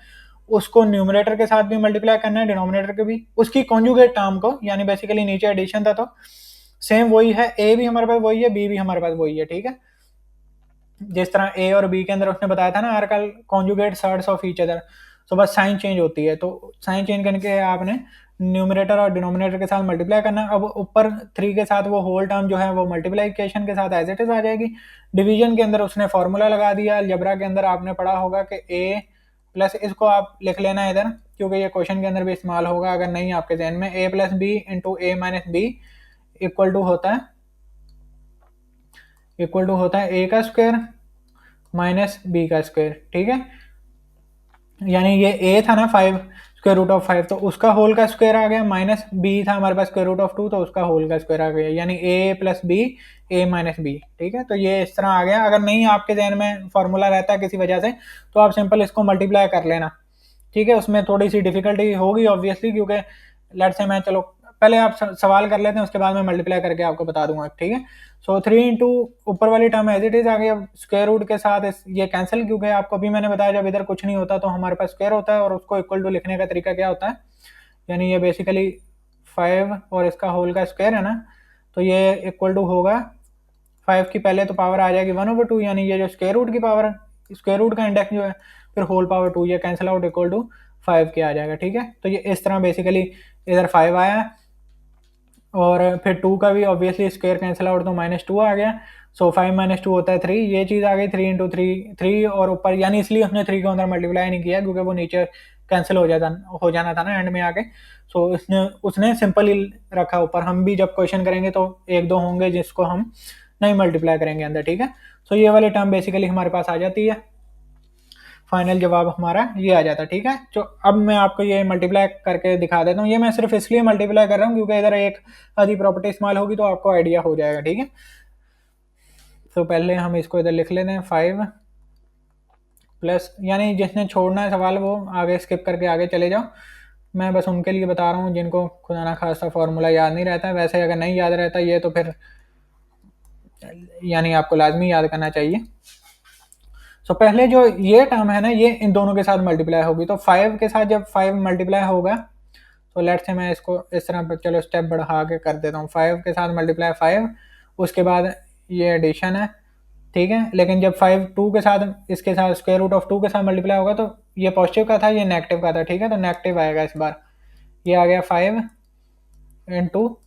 उसको न्यूमरेटर के साथ भी मल्टीप्लाई करना है, डिनोमिनेटर के भी, उसकी कॉन्जुगेट टर्म को, यानी बेसिकली नीचे एडिशन था तो सेम वही है, ए भी हमारे पास वही है, बी भी हमारे पास वही है, ठीक है। जिस तरह ए और बी के अंदर उसने बताया था ना, are called conjugate surds of each other, तो बस साइन चेंज होती है। तो साइन चेंज करने के आपने न्यूमरेटर और डिनोमिनेटर के साथ मल्टीप्लाई करना है। अब ऊपर 3 के साथ वो होल टर्म जो है वो मल्टीप्लाइकेशन के साथ एज इट इज आ जाएगी। डिवीजन के अंदर उसने फॉर्मूला लगा दिया। अलजेब्रा के अंदर आपने पढ़ा होगा कि ए प्लस, इसको आप लिख लेना इधर, क्योंकि ये क्वेश्चन के अंदर भी इस्तेमाल होगा अगर नहीं आपके जहन में, a plus b into a minus b equal to होता है ए का स्क्वायर माइनस बी का स्क्वायर, ठीक है। यानी ये ए था ना 5 स्क्वायर रूट ऑफ 5, तो उसका होल का स्क्वायर आ गया, माइनस बी था हमारे पास स्क्वायर रूट ऑफ 2, तो उसका होल का स्क्वायर आ गया, यानी ए प्लस बी ए माइनस बी, ठीक है। तो ये इस तरह आ गया। अगर नहीं आपके जहन में फॉर्मूला रहता है किसी वजह से, तो आप सिंपल इसको मल्टीप्लाई कर लेना, ठीक है। उसमें थोड़ी सी डिफिकल्टी होगी ऑब्वियसली, क्योंकि लेट से मैं, चलो पहले आप सवाल कर लेते हैं, उसके बाद मैं मल्टीप्लाई करके आपको बता दूंगा, ठीक है। सो 3 इंटू ऊपर वाली टर्म एज इट इज आ गई। अब स्क्वायर रूट के साथ ये कैंसिल, क्योंकि आपको अभी मैंने बताया जब इधर कुछ नहीं होता तो हमारे पास स्क्वायर होता है, और उसको इक्वल टू लिखने का तरीका क्या होता है, यानी ये बेसिकली 5 और इसका होल का स्क्वायर है ना, तो ये इक्वल टू होगा 5 की पहले तो पावर आ जाएगी 1/2, यानी ये जो स्क्वायर रूट की पावर है, स्क्वायर रूट का इंडेक्स जो है, फिर होल पावर 2, ये कैंसिल आउट इक्वल टू 5 के आ जाएगा, ठीक है। तो ये इस तरह बेसिकली इधर 5 आया, और फिर 2 का भी ऑब्वियसली स्क्वायर कैंसिल आउट तो -2 आ गया। सो 5 - 2 होता है 3, ये चीज़ आ गई। 3 इंटू 3 और ऊपर, यानी इसलिए हमने 3 को अंदर मल्टीप्लाई नहीं किया, क्योंकि वो नीचे कैंसिल हो जाना था ना एंड में आके। सो उसने सिंपल ही रखा ऊपर। हम भी जब क्वेश्चन करेंगे तो 1-2 होंगे जिसको हम नहीं मल्टीप्लाई करेंगे अंदर, ठीक है। सो ये वाली टर्म बेसिकली हमारे पास आ जाती है। फाइनल जवाब हमारा ये आ जाता है, ठीक है। तो अब मैं आपको ये मल्टीप्लाई करके दिखा देता हूँ। ये मैं सिर्फ इसलिए मल्टीप्लाई कर रहा हूँ क्योंकि इधर एक आधी प्रॉपर्टी इस्तेमाल होगी, तो आपको आइडिया हो जाएगा, ठीक है। तो पहले हम इसको इधर लिख लेते हैं 5 प्लस, यानी जिसने छोड़ना है सवाल वो आगे स्किप करके आगे चले जाओ। मैं बस उनके लिए बता रहा हूँ जिनको खुदा ना खासा फॉर्मूला याद नहीं रहता है। वैसे अगर नहीं याद रहता ये तो फिर यानी आपको लाजमी याद करना चाहिए। सो पहले जो ये टर्म है ना, ये इन दोनों के साथ मल्टीप्लाई होगी। तो 5 के साथ जब 5 मल्टीप्लाई होगा, तो लेट से मैं इसको इस तरह पर, चलो स्टेप बढ़ा के कर देता हूँ। 5 के साथ मल्टीप्लाई 5, उसके बाद ये एडिशन है, ठीक है। लेकिन जब 5 2 के साथ, इसके साथ स्क्वायर रूट ऑफ 2 के साथ मल्टीप्लाई होगा, तो ये पॉजिटिव का था, ये नेगेटिव का था, ठीक है। तो नेगेटिव आएगा इस बार। ये आ गया 5 इंटू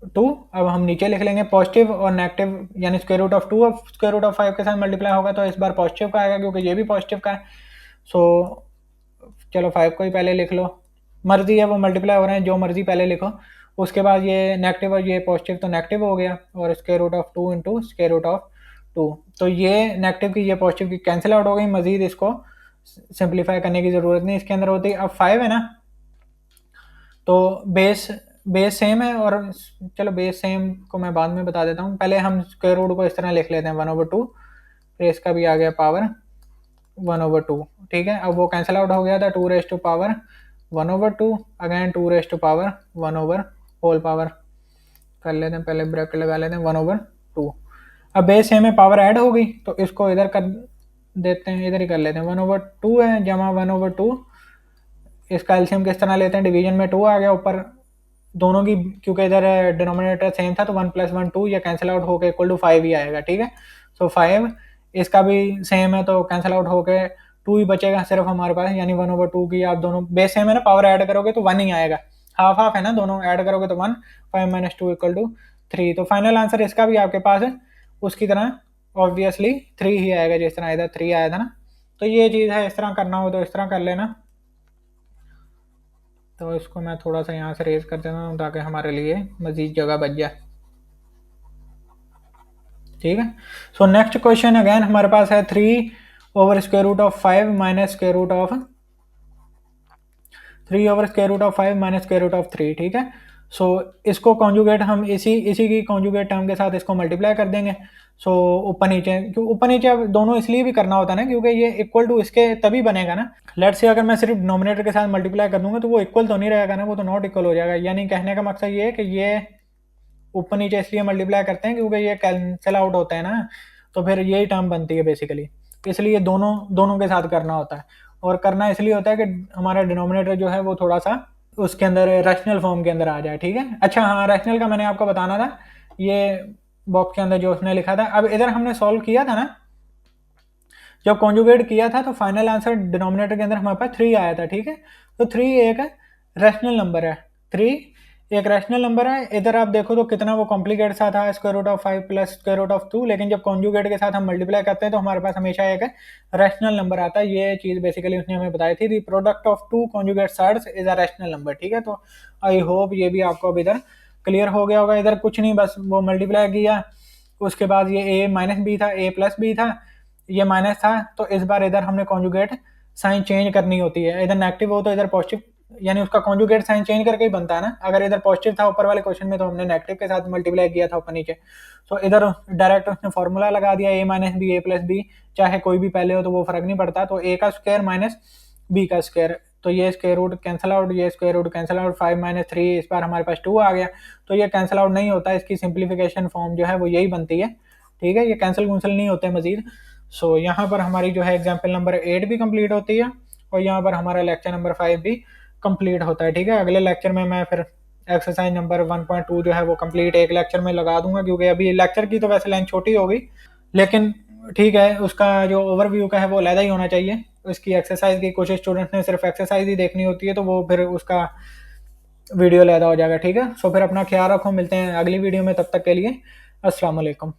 2। अब हम नीचे लिख लेंगे पॉजिटिव और नेगेटिव, यानी स्क्वायर रूट ऑफ 2 और स्क्वायर रूट ऑफ 5 के साथ मल्टीप्लाई होगा, तो इस बार पॉजिटिव का आएगा क्योंकि ये भी पॉजिटिव का है। सो चलो 5 को ही पहले लिख लो, मर्जी है वो मल्टीप्लाई हो रहे हैं, जो मर्जी पहले लिखो। उसके बाद ये नेगेटिव और ये पॉजिटिव, तो नेगेटिव हो गया, और square root of 2 into square root of 2। तो ये नेगेटिव की ये पॉजिटिव की कैंसिल आउट हो गई। मजीद इसको सिंप्लीफाई करने की ज़रूरत नहीं इसके अंदर होती। अब 5 है ना, तो बेस सेम है, और चलो बेस सेम को मैं बाद में बता देता हूँ। पहले हम स्क्वायर रूट को इस तरह लिख लेते हैं 1/2, फिर इसका भी आ गया पावर 1/2, ठीक है। अब वो कैंसिल आउट हो गया था, 2 raise to power 1/2, again 2 raise to power 1 whole power कर लेते हैं, पहले ब्रैकेट लगा लेते हैं 1/2। अब बेस सेम में पावर ऐड हो गई, तो इसको इधर कर देते हैं, इधर ही कर लेते हैं। 1/2 है जमा 1/2, इसका एलसीएम किस तरह लेते हैं, डिवीजन में 2 आ गया ऊपर दोनों की, क्योंकि इधर डिनोमिनेटर सेम था, तो 1 + 1 2, या कैंसिल आउट होकर इक्वल टू 5 ही आएगा, ठीक है। सो 5 इसका भी सेम है, तो कैंसिल आउट होकर 2 ही बचेगा सिर्फ हमारे पास, यानी 1/2 की आप दोनों बेस सेम है ना, पावर ऐड करोगे तो 1 ही आएगा, हाफ हाफ है ना, दोनों ऐड करोगे तो 1, 5 - 2 = 3। तो फाइनल आंसर इसका भी आपके पास है उसकी तरह ऑब्वियसली 3 ही आएगा, जिस तरह इधर 3 आया था ना। तो ये चीज़ है, इस तरह करना हो तो इस तरह कर लेना। तो इसको मैं थोड़ा सा यहाँ से रेज कर देता हूँ ताकि हमारे लिए मज़ीद जगह बच जाए, ठीक है। सो नेक्स्ट क्वेश्चन अगेन हमारे पास है 3/√5 minus square root of 5 minus square root of 3, ठीक है। सो इसको कॉन्जुगेट हम इसी की कॉन्जुगेट टर्म के साथ इसको मल्टीप्लाई कर देंगे। सो ऊपर नीचे, क्यों ऊपर नीचे अब दोनों इसलिए भी करना होता है ना क्योंकि ये इक्वल टू इसके तभी बनेगा ना। लेट्स से अगर मैं सिर्फ डिनोमिनेटर के साथ मल्टीप्लाई कर दूंगा तो वो इक्वल तो नहीं रहेगा ना, वो तो नॉट इक्वल हो जाएगा। यानी कहने का मकसद ये है कि ये ऊपर नीचे इसलिए मल्टीप्लाई करते हैं क्योंकि ये कैंसिल आउट होता है ना, तो फिर यही टर्म बनती है बेसिकली। इसलिए दोनों दोनों के साथ करना होता है, और करना इसलिए होता है कि हमारा डिनोमिनेटर जो है वो थोड़ा सा उसके अंदर रैशनल फॉर्म के अंदर आ जाए, ठीक है। अच्छा हाँ, रैशनल का मैंने आपको बताना था, ये बॉक्स के अंदर जो उसने लिखा था। अब इधर हमने सॉल्व किया था ना, जब कॉन्जुगेट किया था तो फाइनल आंसर डिनोमिनेटर के अंदर हमारे पास 3 आया था, ठीक है। तो 3 एक रैशनल नंबर है, 3 एक रैशनल नंबर है। इधर आप देखो तो कितना वो कॉम्प्लिकेट सा था, square root of 5 plus square root of 2, लेकिन जब कॉन्जुगेट के साथ हम मल्टीप्लाई करते हैं तो हमारे पास हमेशा एक रैशनल नंबर आता है। ये चीज बेसिकली उसने हमें बताई थी, the product of two conjugate surds is a rational number, ठीक है। तो आई होप ये भी आपको अब इधर क्लियर हो गया होगा। इधर कुछ नहीं, बस वो मल्टीप्लाई किया, उसके बाद ये ए माइनस बी था, ए प्लस बी था, ये माइनस था, तो इस बार इधर हमने कॉन्जुगेट साइन चेंज करनी होती है। इधर नेगेटिव हो तो इधर पॉजिटिव, यानी उसका कॉन्जुगेट साइन चेंज करके ही बनता है ना। अगर इधर पॉजिटिव था ऊपर वाले क्वेश्चन में तो हमने नेगेटिव के साथ मल्टीप्लाई किया था ऊपर नीचे। तो इधर डायरेक्ट उसने फॉर्मूला लगा दिया, ए माइनस बी ए प्लस बी, चाहे कोई भी पहले हो तो वो फर्क नहीं पड़ता। तो ए का स्क्वायर माइनस बी का स्क्वायर, तो ये स्क्वायर रूट कैंसिल आउट, ये square root cancel out, 5 minus 3, इस बार हमारे पास 2 आ गया। तो ये कैंसिल आउट नहीं होता, इसकी सिंप्लीफिकेशन फॉर्म जो है वो यही बनती है, ठीक है। ये कैंसिल कुंसल नहीं होते मजीद। सो यहाँ पर हमारी जो है एग्जाम्पल नंबर 8 भी कंप्लीट होती है, और यहाँ पर हमारा लेक्चर नंबर 5 भी कंप्लीट होता है, ठीक है। अगले लेक्चर में मैं फिर एक्सरसाइज नंबर 1.2 जो है वो कंप्लीट एक लेक्चर में लगा दूंगा, क्योंकि अभी लेक्चर की तो वैसे लेंथ छोटी होगी, लेकिन ठीक है, उसका जो ओवरव्यू का है वो अलग ही होना चाहिए। उसकी एक्सरसाइज की कुछ स्टूडेंट्स ने सिर्फ एक्सरसाइज ही देखनी होती है, तो वो फिर उसका वीडियो अलग हो जाएगा, ठीक है। सो फिर अपना ख्याल रखो, मिलते हैं अगली वीडियो में, तब तक के लिए अस्सलाम वालेकुम।